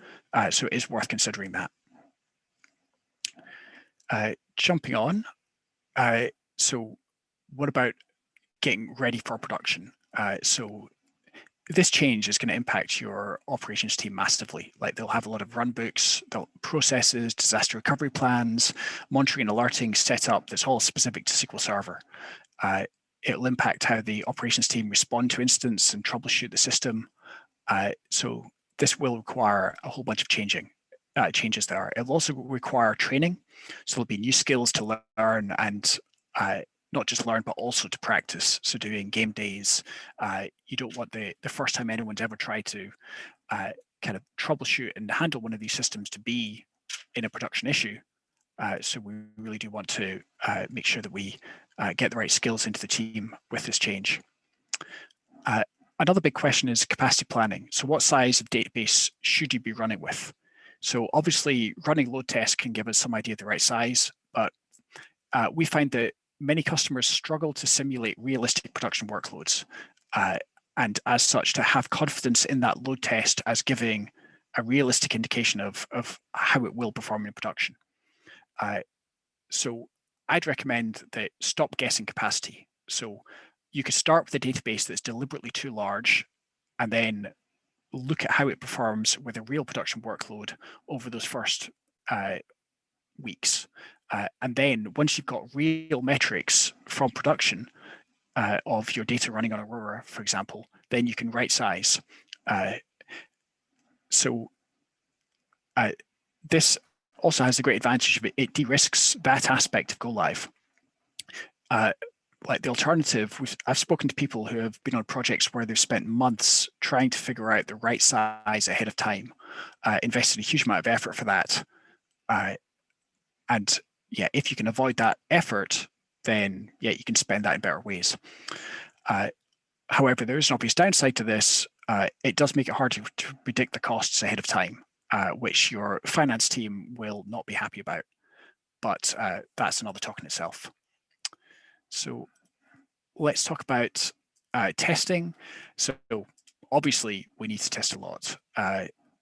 so it is worth considering that. Jumping on, so what about getting ready for production? So this change is going to impact your operations team massively. Like they'll have a lot of runbooks, processes, disaster recovery plans, monitoring and alerting set up that's all specific to SQL Server. It'll impact how the operations team respond to incidents and troubleshoot the system. So this will require a whole bunch of changes there. It'll also require training. So there'll be new skills to learn and not just learn, but also to practice. So doing game days, you don't want the first time anyone's ever tried to kind of troubleshoot and handle one of these systems to be in a production issue. So we really do want to make sure that we get the right skills into the team with this change. Another big question is capacity planning. So what size of database should you be running with? So obviously running load tests can give us some idea of the right size, but we find that many customers struggle to simulate realistic production workloads. And as such, to have confidence in that load test as giving a realistic indication of how it will perform in production. So I'd recommend that stop guessing capacity. So you could start with a database that's deliberately too large and then look at how it performs with a real production workload over those first weeks. And then once you've got real metrics from production of your data running on Aurora, for example, then you can right size. This also has the great advantage of it de-risks that aspect of go live. Like the alternative, I've spoken to people who have been on projects where they've spent months trying to figure out the right size ahead of time, invested a huge amount of effort for that. And yeah, if you can avoid that effort, then yeah, you can spend that in better ways. However, there is an obvious downside to this. It does make it hard to predict the costs ahead of time, which your finance team will not be happy about. But that's another talk in itself. So let's talk about testing. So obviously, we need to test a lot.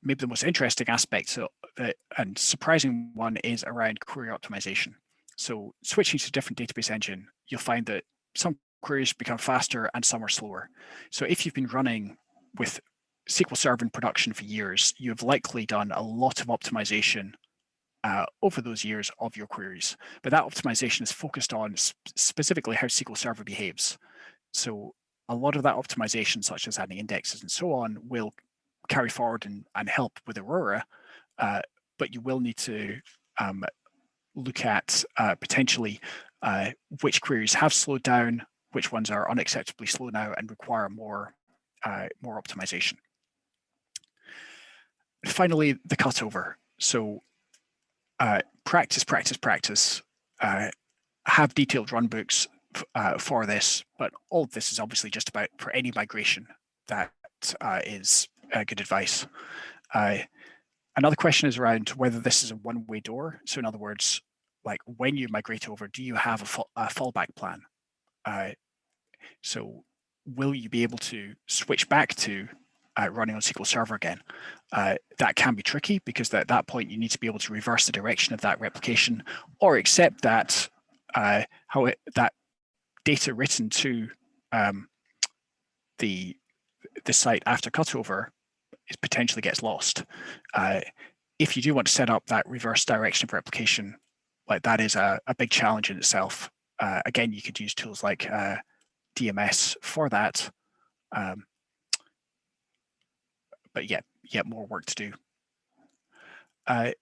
Maybe the most interesting aspect and surprising one is around query optimization. So switching to a different database engine, you'll find that some queries become faster and some are slower. So if you've been running with SQL Server in production for years, you've likely done a lot of optimization over those years of your queries. But that optimization is focused on specifically how SQL Server behaves. So a lot of that optimization, such as adding indexes and so on, will carry forward and help with Aurora, but you will need to look at potentially which queries have slowed down, which ones are unacceptably slow now and require more optimization. Finally, the cutover. So practice. Have detailed runbooks for this, but all of this is obviously just about for any migration that is good advice. Another question is around whether this is a one-way door. So in other words, like when you migrate over, do you have a fallback plan? So will you be able to switch back to running on SQL Server again? That can be tricky because at that point you need to be able to reverse the direction of that replication or accept that that data written to the site after cutover potentially gets lost. If you do want to set up that reverse direction of replication, like that is a big challenge in itself. Again, you could use tools like DMS for that. But yet more work to do. I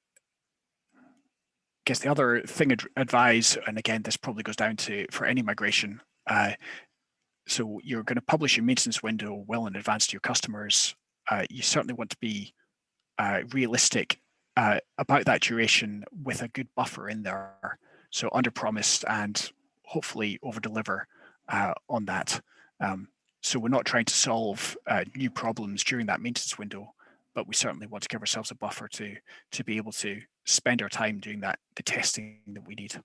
guess the other thing I'd advise, and again, this probably goes down to for any migration. So you're going to publish your maintenance window well in advance to your customers. You certainly want to be realistic about that duration with a good buffer in there. So under-promise and hopefully over-deliver on that. So we're not trying to solve new problems during that maintenance window, but we certainly want to give ourselves a buffer to be able to spend our time doing the testing that we need.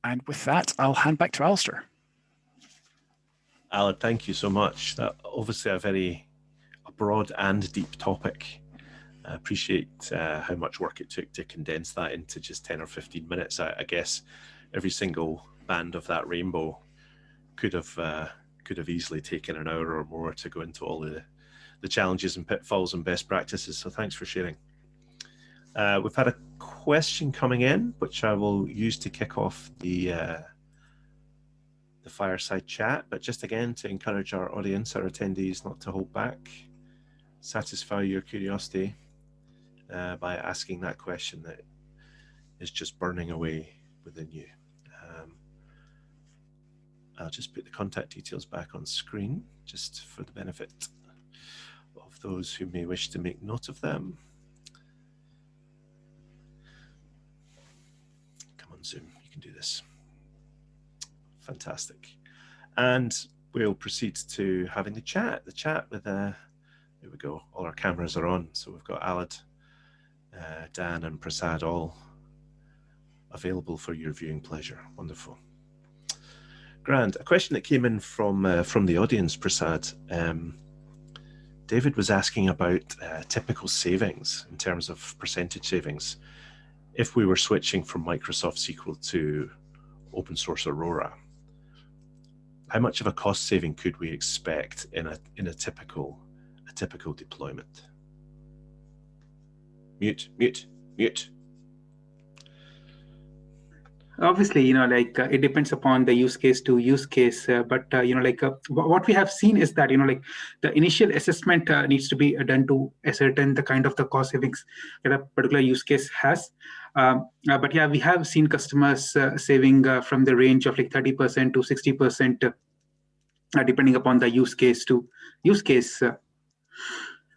And with that, I'll hand back to Alistair.
Alan, thank you so much. That obviously a broad and deep topic. I appreciate how much work it took to condense that into just 10 or 15 minutes. I guess every single band of that rainbow could have easily taken an hour or more to go into all the challenges and pitfalls and best practices. So thanks for sharing. We've had a question coming in, which I will use to kick off the fireside chat, but just again to encourage our audience, our attendees, not to hold back, satisfy your curiosity by asking that question that is just burning away within you. I'll just put the contact details back on screen just for the benefit of those who may wish to make note of them. Come on, Zoom, you can do this. Fantastic. And we'll proceed to having the chat with, here we go, all our cameras are on. So we've got Alad, Dan and Prasad all available for your viewing pleasure. Wonderful. Grand. A question that came in from the audience, Prasad. David was asking about typical savings in terms of percentage savings. If we were switching from Microsoft SQL to open source Aurora, how much of a cost saving could we expect in a typical deployment? Mute.
Obviously, it depends upon the use case to use case. But what we have seen is that, the initial assessment needs to be done to ascertain the kind of the cost savings that a particular use case has. But yeah, we have seen customers saving from the range of 30% to 60%, depending upon the use case to use case.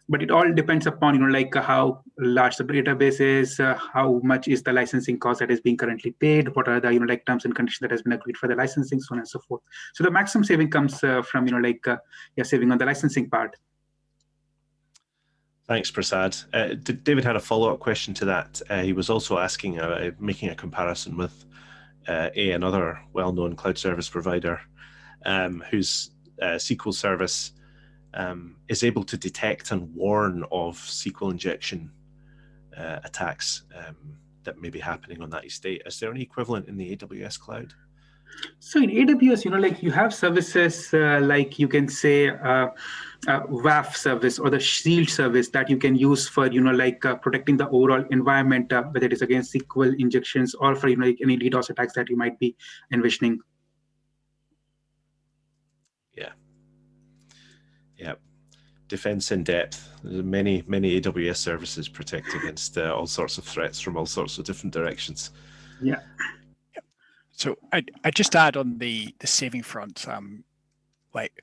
But it all depends upon, how large the database is, how much is the licensing cost that is being currently paid, what are the, terms and conditions that has been agreed for the licensing, so on and so forth. So the maximum saving comes from, saving on the licensing part.
Thanks, Prasad. David had a follow-up question to that. He was also asking, making a comparison with another well-known cloud service provider whose SQL service is able to detect and warn of SQL injection attacks that may be happening on that estate. Is there any equivalent in the AWS cloud?
So in AWS, you have services like you can say WAF service or the Shield service that you can use for, protecting the overall environment, whether it is against SQL injections or for, any DDoS attacks that you might be envisioning.
Yeah, defense in depth. There's many AWS services protect against all sorts of threats from all sorts of different directions.
Yeah.
So I just add on the saving front, like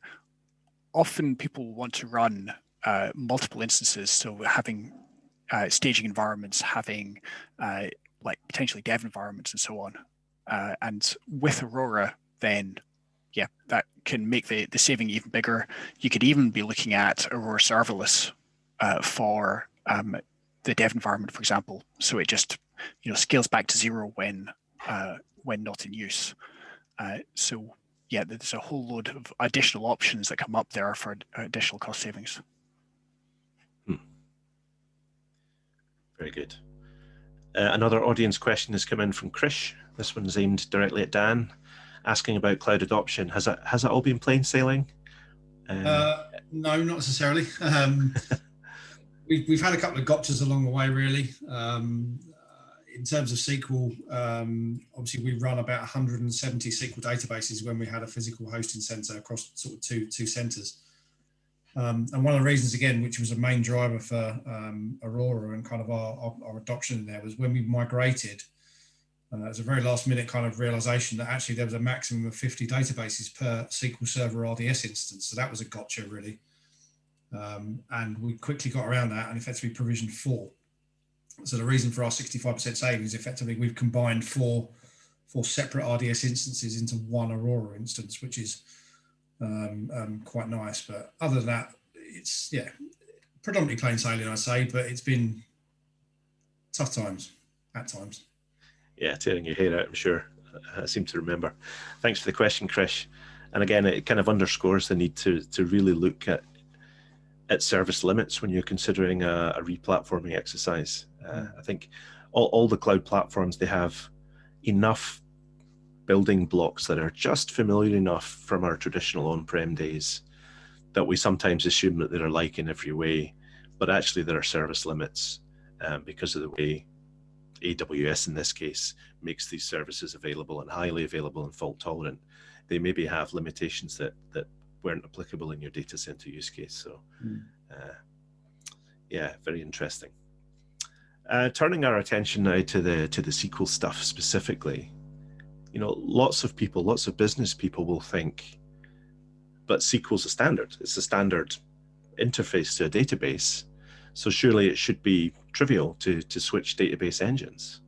often people want to run multiple instances, so having staging environments, having like potentially dev environments and so on. And with Aurora, then yeah, that can make the saving even bigger. You could even be looking at Aurora serverless for the dev environment, for example. So it just scales back to 0 when not in use. So yeah, there's a whole load of additional options that come up there for additional cost savings.
Very good. Another audience question has come in from Krish. This one's aimed directly at Dan, asking about cloud adoption. Has it all been plain sailing?
No, not necessarily. We've had a couple of gotchas along the way, really. In terms of SQL, obviously we run about 170 SQL databases when we had a physical hosting center across sort of two centers. And one of the reasons, again, which was a main driver for Aurora and kind of our adoption in there, was when we migrated, it was a very last minute kind of realization that actually there was a maximum of 50 databases per SQL Server RDS instance. So that was a gotcha, really. And we quickly got around that and effectively provisioned 4. So the reason for our 65% savings, effectively, we've combined four separate RDS instances into one Aurora instance, which is quite nice. But other than that, it's predominantly plain sailing, I'd say, but it's been tough times at times.
Yeah, tearing your hair out, I'm sure. I seem to remember. Thanks for the question, Krish. And again, it kind of underscores the need to really look at service limits when you're considering a replatforming exercise. I think all the cloud platforms, they have enough building blocks that are just familiar enough from our traditional on-prem days that we sometimes assume that they're like in every way, but actually there are service limits because of the way AWS in this case makes these services available and highly available and fault tolerant. They maybe have limitations that weren't applicable in your data center use case. So yeah, very interesting. Turning our attention now to the SQL stuff specifically, lots of business people will think, but SQL's a standard. It's a standard interface to a database. So surely it should be trivial to switch database engines.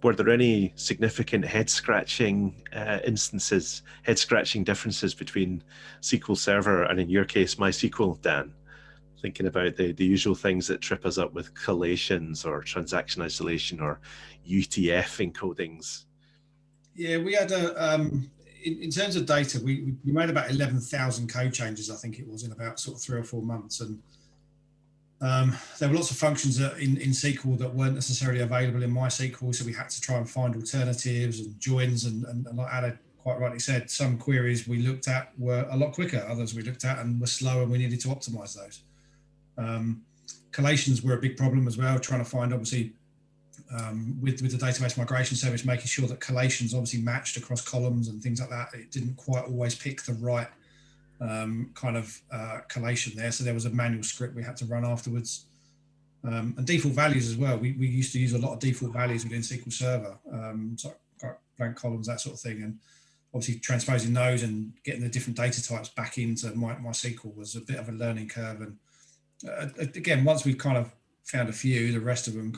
Were there any significant head-scratching differences between SQL Server and, in your case, MySQL, Dan? Thinking about the usual things that trip us up with collations or transaction isolation or UTF encodings.
Yeah, we had in terms of data, we made about 11,000 code changes, I think it was, in about sort of 3 or 4 months. And there were lots of functions in SQL that weren't necessarily available in MySQL, so we had to try and find alternatives and joins. And like Ada quite rightly said, some queries we looked at were a lot quicker, others we looked at and were slower, and we needed to optimize those. Collations were a big problem as well, trying to find, obviously, with the database migration service, making sure that collations obviously matched across columns and things like that. It didn't quite always pick the right kind of collation there. So there was a manual script we had to run afterwards. And default values as well. We used to use a lot of default values within SQL Server, so blank columns, that sort of thing. And obviously transposing those and getting the different data types back into MySQL was a bit of a learning curve. And again, once we kind of found a few, the rest of them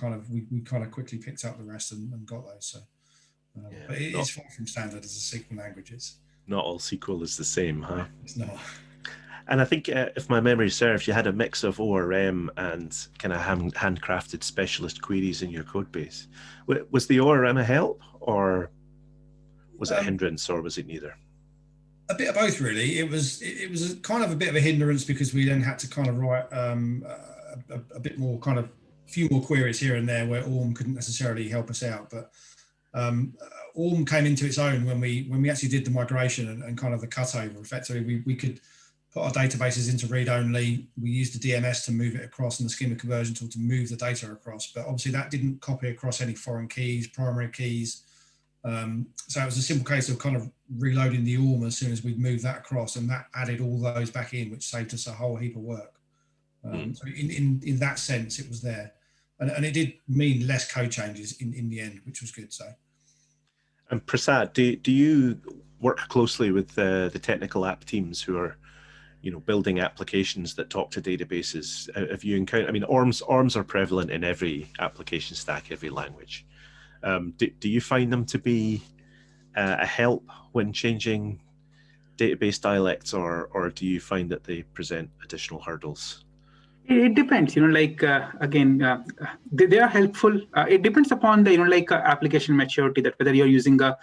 we kind of quickly picked up the rest and got those. So, but it is far from standard as a SQL language.
Not all SQL is the same, huh?
It's not.
And I think if my memory serves, you had a mix of ORM and kind of handcrafted specialist queries in your code base. Was the ORM a help, or was it a hindrance, or was it neither?
A bit of both, really. It was kind of a bit of a hindrance because we then had to kind of write a bit more, kind of a few more queries here and there where Orm couldn't necessarily help us out. But Orm came into its own when we actually did the migration and kind of the cutover. Effectively, we could put our databases into read-only. We used the DMS to move it across and the schema conversion tool to move the data across. But obviously that didn't copy across any foreign keys, primary keys. So it was a simple case of kind of reloading the Orm as soon as we'd moved that across, and that added all those back in, which saved us a whole heap of work. So in that sense, it was there. And it did mean less code changes in the end, which was good. So.
And Prasad, do you work closely with the technical app teams who are, building applications that talk to databases? Have you encountered? I mean, ORMs are prevalent in every application stack, every language. Do you find them to be a help when changing database dialects, or do you find that they present additional hurdles?
It depends, again, they are helpful. It depends upon the, application maturity, that whether you're using a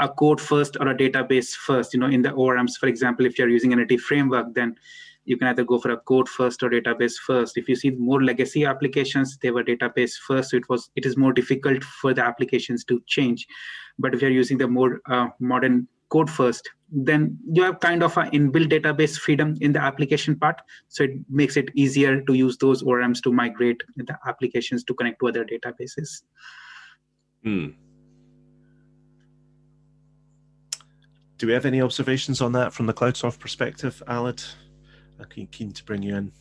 code first or a database first. In the ORMs, for example, if you're using a native framework, then you can either go for a code first or database first. If you see more legacy applications, they were database first, so it is more difficult for the applications to change. But if you're using the more modern code first, then you have kind of an inbuilt database freedom in the application part. So it makes it easier to use those ORMs to migrate the applications to connect to other databases.
Do we have any observations on that from the Cloudsoft perspective, Alid? I'm keen to bring you in.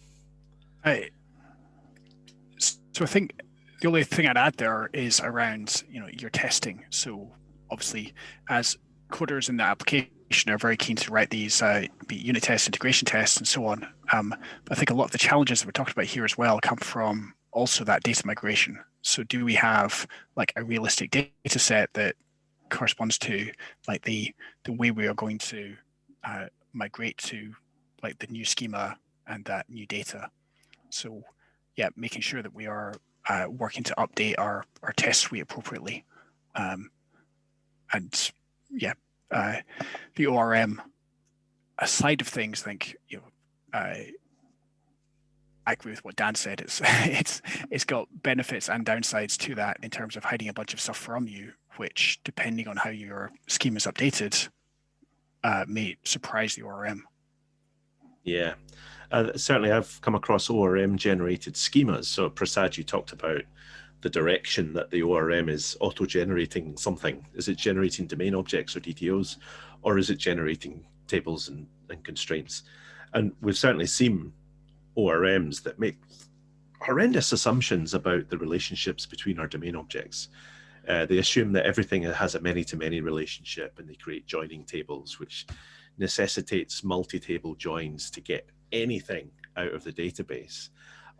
So I think the only thing I'd add there is around your testing. So obviously, as coders in the application are very keen to write these be unit tests, integration tests, and so on. But I think a lot of the challenges that we're talking about here as well come from also that data migration. So do we have like a realistic data set that corresponds to like the way we are going to migrate to like the new schema and that new data? So yeah, making sure that we are working to update our test suite appropriately. And yeah, the ORM side of things, I think I agree with what Dan said. It's got benefits and downsides to that in terms of hiding a bunch of stuff from you, which depending on how your schema is updated, may surprise the ORM.
Yeah, certainly I've come across ORM generated schemas. So Prasad, you talked about the direction that the ORM is auto-generating something. Is it generating domain objects or DTOs, or is it generating tables and constraints? And we've certainly seen ORMs that make horrendous assumptions about the relationships between our domain objects. They assume that everything has a many-to-many relationship, and they create joining tables, which necessitates multi-table joins to get anything out of the database.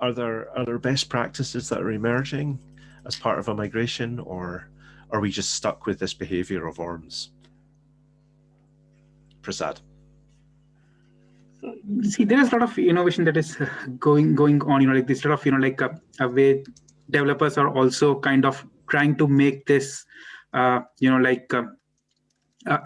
Are there best practices that are emerging as part of a migration, or are we just stuck with this behavior of ORMs? Prasad.
So, see, there is a lot of innovation that is going on. Like this sort of like a way developers are also kind of trying to make this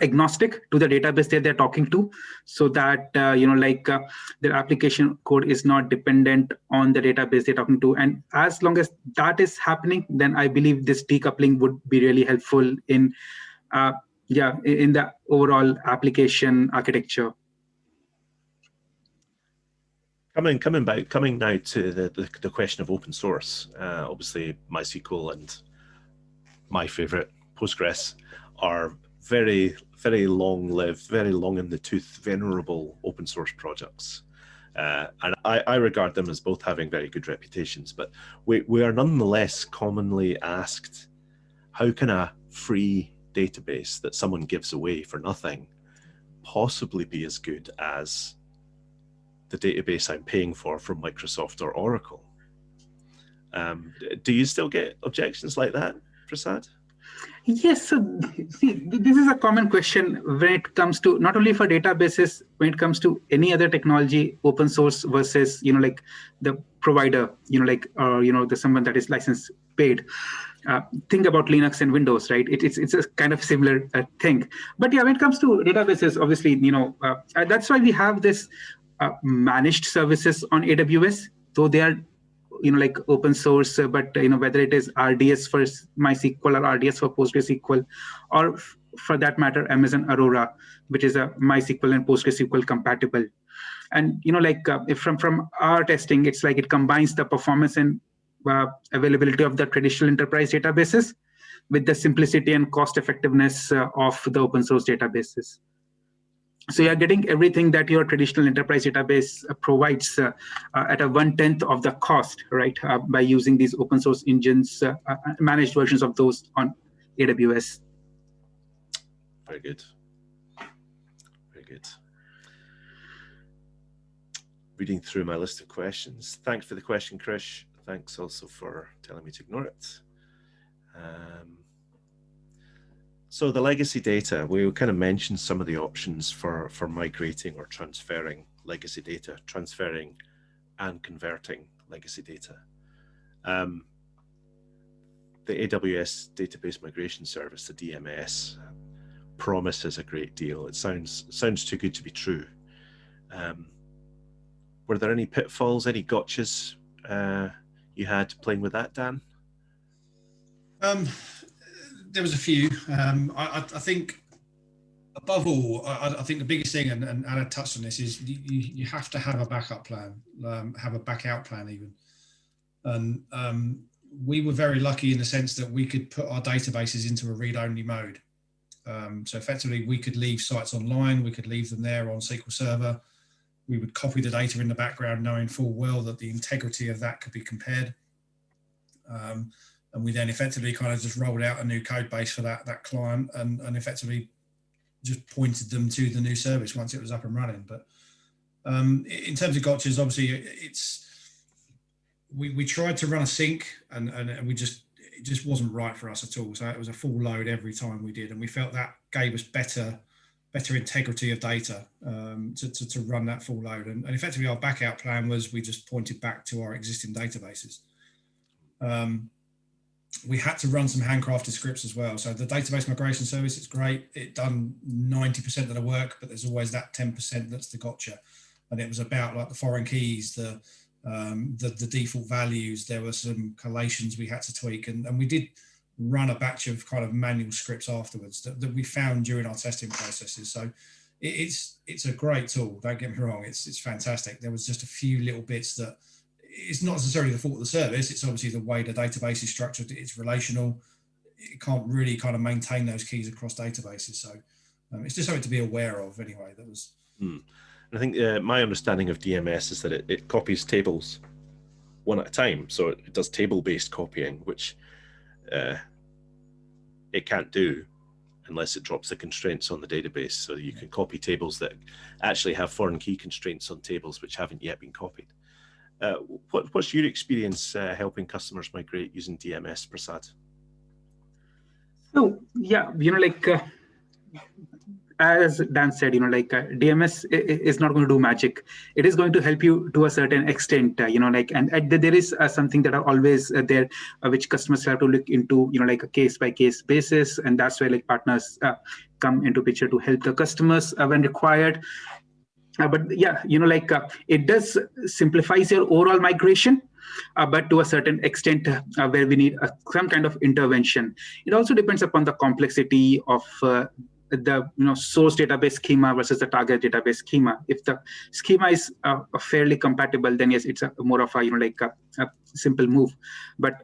agnostic to the database that they're talking to, so that their application code is not dependent on the database they're talking to. And as long as that is happening, then I believe this decoupling would be really helpful in in the overall application architecture.
Coming now to the question of open source. Obviously, MySQL and my favorite, Postgres, are very, very long-lived, very long in the tooth, venerable open source projects. And I regard them as both having very good reputations, but we are nonetheless commonly asked, how can a free database that someone gives away for nothing possibly be as good as the database I'm paying for from Microsoft or Oracle? Do you still get objections like that, Prasad?
Yes, so see, this is a common question when it comes to not only for databases, when it comes to any other technology, open source versus like the provider, the someone that is license paid. Think about Linux and Windows, right? It's a kind of similar thing. But yeah, when it comes to databases, obviously, that's why we have this managed services on AWS, though they are like open source, but whether it is RDS for MySQL or RDS for PostgreSQL, or for that matter, Amazon Aurora, which is a MySQL and PostgreSQL-compatible. And if from our testing, it's like it combines the performance and availability of the traditional enterprise databases with the simplicity and cost effectiveness of the open source databases. So you're getting everything that your traditional enterprise database provides at a 1/10 of the cost, right? By using these open source engines, managed versions of those on AWS.
Very good. Very good. Reading through my list of questions. Thanks for the question, Krish. Thanks also for telling me to ignore it. So the legacy data, we kind of mentioned some of the options for migrating or transferring legacy data, transferring and converting legacy data. The AWS Database Migration Service, the DMS, promises a great deal. It sounds too good to be true. Were there any pitfalls, any gotchas you had playing with that, Dan?
There was a few. I think above all, I think the biggest thing, and Anna touched on this, is you have to have a backup plan, have a backout plan even. And we were very lucky in the sense that we could put our databases into a read-only mode. So effectively, we could leave sites online, we could leave them there on SQL Server. We would copy the data in the background, knowing full well that the integrity of that could be compared. And we then effectively kind of just rolled out a new code base for that client and effectively just pointed them to the new service once it was up and running. But in terms of gotchas, obviously we tried to run a sync and it just wasn't right for us at all. So it was a full load every time we did. And we felt that gave us better integrity of data to run that full load. And effectively our backout plan was we just pointed back to our existing databases. We had to run some handcrafted scripts as well. So the database migration service, it's great. It done 90% of the work, but there's always that 10% that's the gotcha. And it was about like the foreign keys, the default values. There were some collations we had to tweak, and we did run a batch of kind of manual scripts afterwards that we found during our testing processes. So it's a great tool. Don't get me wrong. It's fantastic. There was just a few little bits that it's not necessarily the fault of the service. It's obviously the way the database is structured. It's relational. It can't really kind of maintain those keys across databases. So it's just something to be aware of anyway. That was.
I think my understanding of DMS is that it copies tables one at a time. So it does table-based copying, which it can't do unless it drops the constraints on the database. So you can copy tables that actually have foreign key constraints on tables which haven't yet been copied. What's your experience helping customers migrate using DMS, Prasad?
So yeah, as Dan said, DMS is not going to do magic. It is going to help you to a certain extent, and there is something that are always there, which customers have to look into, a case-by-case basis, and that's where partners come into picture to help the customers when required. But yeah, it does simplifies your overall migration, but to a certain extent where we need some kind of intervention. It also depends upon the complexity of the source database schema versus the target database schema. If the schema is fairly compatible, then yes, it's more of a simple move. But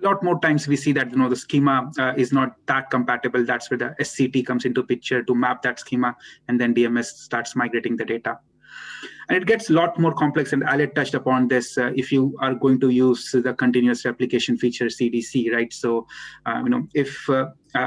a lot more times we see that the schema is not that compatible. That's where the SCT comes into picture to map that schema, and then DMS starts migrating the data. And it gets a lot more complex, and Aled touched upon this. If you are going to use the continuous replication feature, CDC, right? So, if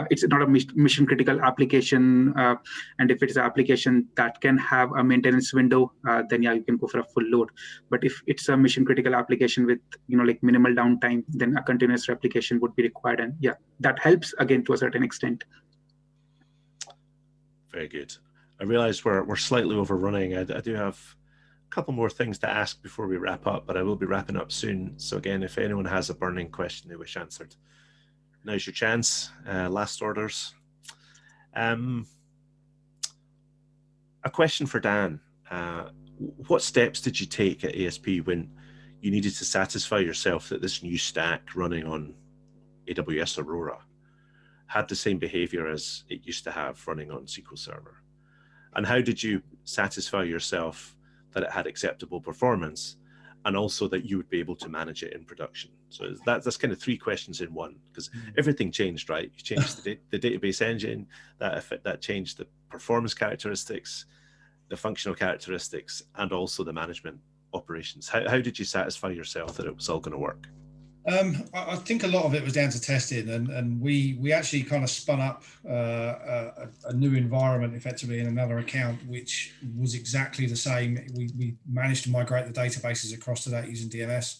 it's not a mission critical application, and if it's an application that can have a maintenance window, then yeah, you can go for a full load. But if it's a mission critical application with minimal downtime, then a continuous replication would be required, and yeah, that helps again to a certain extent.
Very good. I realize we're slightly overrunning. I do have a couple more things to ask before we wrap up, but I will be wrapping up soon. So again, if anyone has a burning question they wish answered, now's your chance. Last orders. A question for Dan. What steps did you take at ASP when you needed to satisfy yourself that this new stack running on AWS Aurora had the same behavior as it used to have running on SQL Server? And how did you satisfy yourself that it had acceptable performance? and also that you would be able to manage it in production. So that's kind of three questions in one, because everything changed, right? You changed the database engine, that changed the performance characteristics, the functional characteristics, and also the management operations. How did you satisfy yourself that it was all going to work?
I think a lot of it was down to testing, and we actually kind of spun up a new environment effectively in another account, which was exactly the same. We managed to migrate the databases across to that using DMS.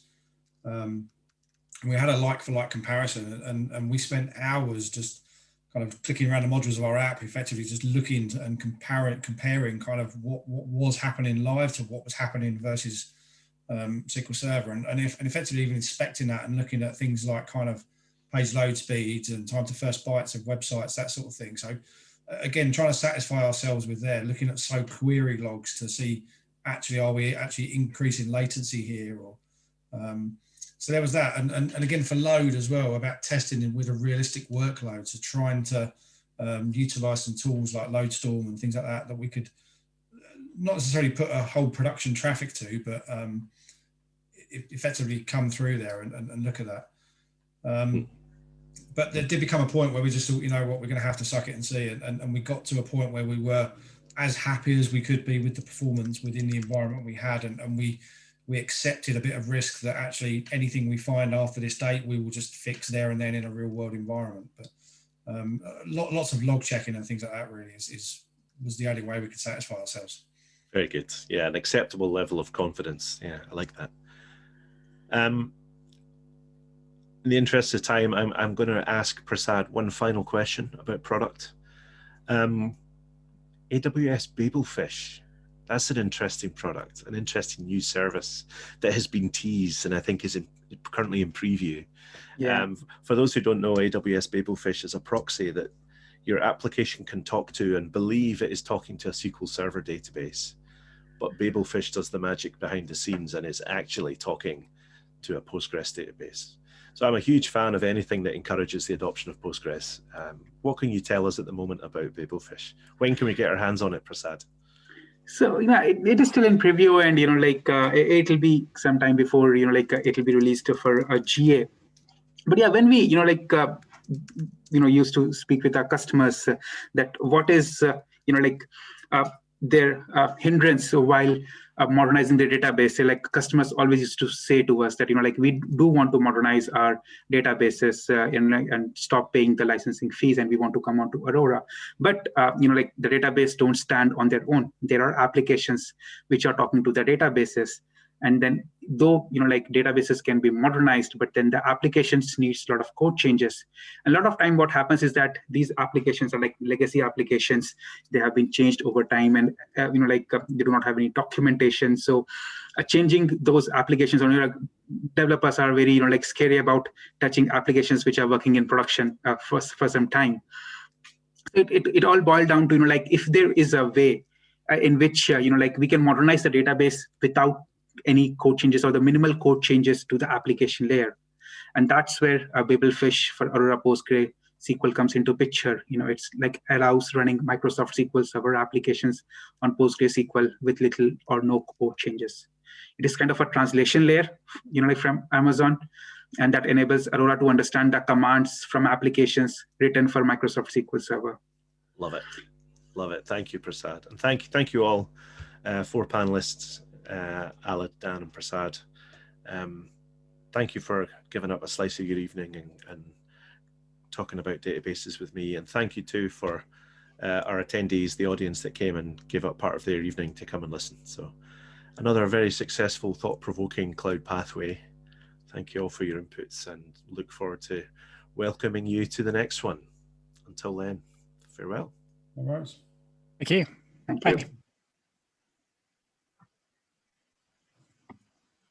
We had a like-for-like comparison, and we spent hours just kind of clicking around the modules of our app, effectively just looking and comparing kind of what was happening live to what was happening versus SQL Server, and effectively even inspecting that and looking at things like kind of page load speeds and time to first bytes of websites, that sort of thing. So again, trying to satisfy ourselves with there, looking at SOAP query logs to see actually, are we actually increasing latency here? Or so there was that, and again for load as well, about testing with a realistic workload, so trying to utilize some tools like Loadstorm and things like that we could not necessarily put a whole production traffic to, but effectively come through there and look at that. But there did become a point where we just thought, you know what, we're going to have to suck it and see it. And we got to a point where we were as happy as we could be with the performance within the environment we had. And we accepted a bit of risk that actually anything we find after this date, we will just fix there and then in a real world environment. But lots of log checking and things like that really was the only way we could satisfy ourselves.
Very good. Yeah, an acceptable level of confidence. Yeah, I like that. In the interest of time, I'm going to ask Prasad one final question about product. AWS Babelfish, that's an interesting product, an interesting new service that has been teased and I think is currently in preview.
Yeah.
For those who don't know, AWS Babelfish is a proxy that your application can talk to and believe it is talking to a SQL Server database. But Babelfish does the magic behind the scenes and is actually talking to a Postgres database. So I'm a huge fan of anything that encourages the adoption of Postgres. What can you tell us at the moment about Babelfish? When can we get our hands on it, Prasad?
So it is still in preview, and it'll be sometime before it'll be released for a GA. But yeah, when we used to speak with our customers that what is their hindrance while modernizing their database. So, customers always used to say to us that we do want to modernize our databases and stop paying the licensing fees, and we want to come on to Aurora. But the database don't stand on their own. There are applications which are talking to the databases. And then though, databases can be modernized, but then the applications needs a lot of code changes. A lot of time what happens is that these applications are like legacy applications. They have been changed over time, and they do not have any documentation. So changing those applications, developers are very, scary about touching applications which are working in production for some time. It all boils down to, if there is a way in which, we can modernize the database without any code changes or the minimal code changes to the application layer. And that's where Babelfish for Aurora PostgreSQL comes into picture. It's allows running Microsoft SQL Server applications on PostgreSQL with little or no code changes. It is kind of a translation layer, from Amazon, and that enables Aurora to understand the commands from applications written for Microsoft SQL Server.
Love it. Love it. Thank you, Prasad. And thank you all, 4 panelists, Alad, Dan, and Prasad. Thank you for giving up a slice of your evening and talking about databases with me. And thank you too for our attendees, the audience that came and gave up part of their evening to come and listen. So another very successful, thought-provoking cloud pathway. Thank you all for your inputs and look forward to welcoming you to the next one. Until then, farewell.
All right.
Thank you.
Thank you.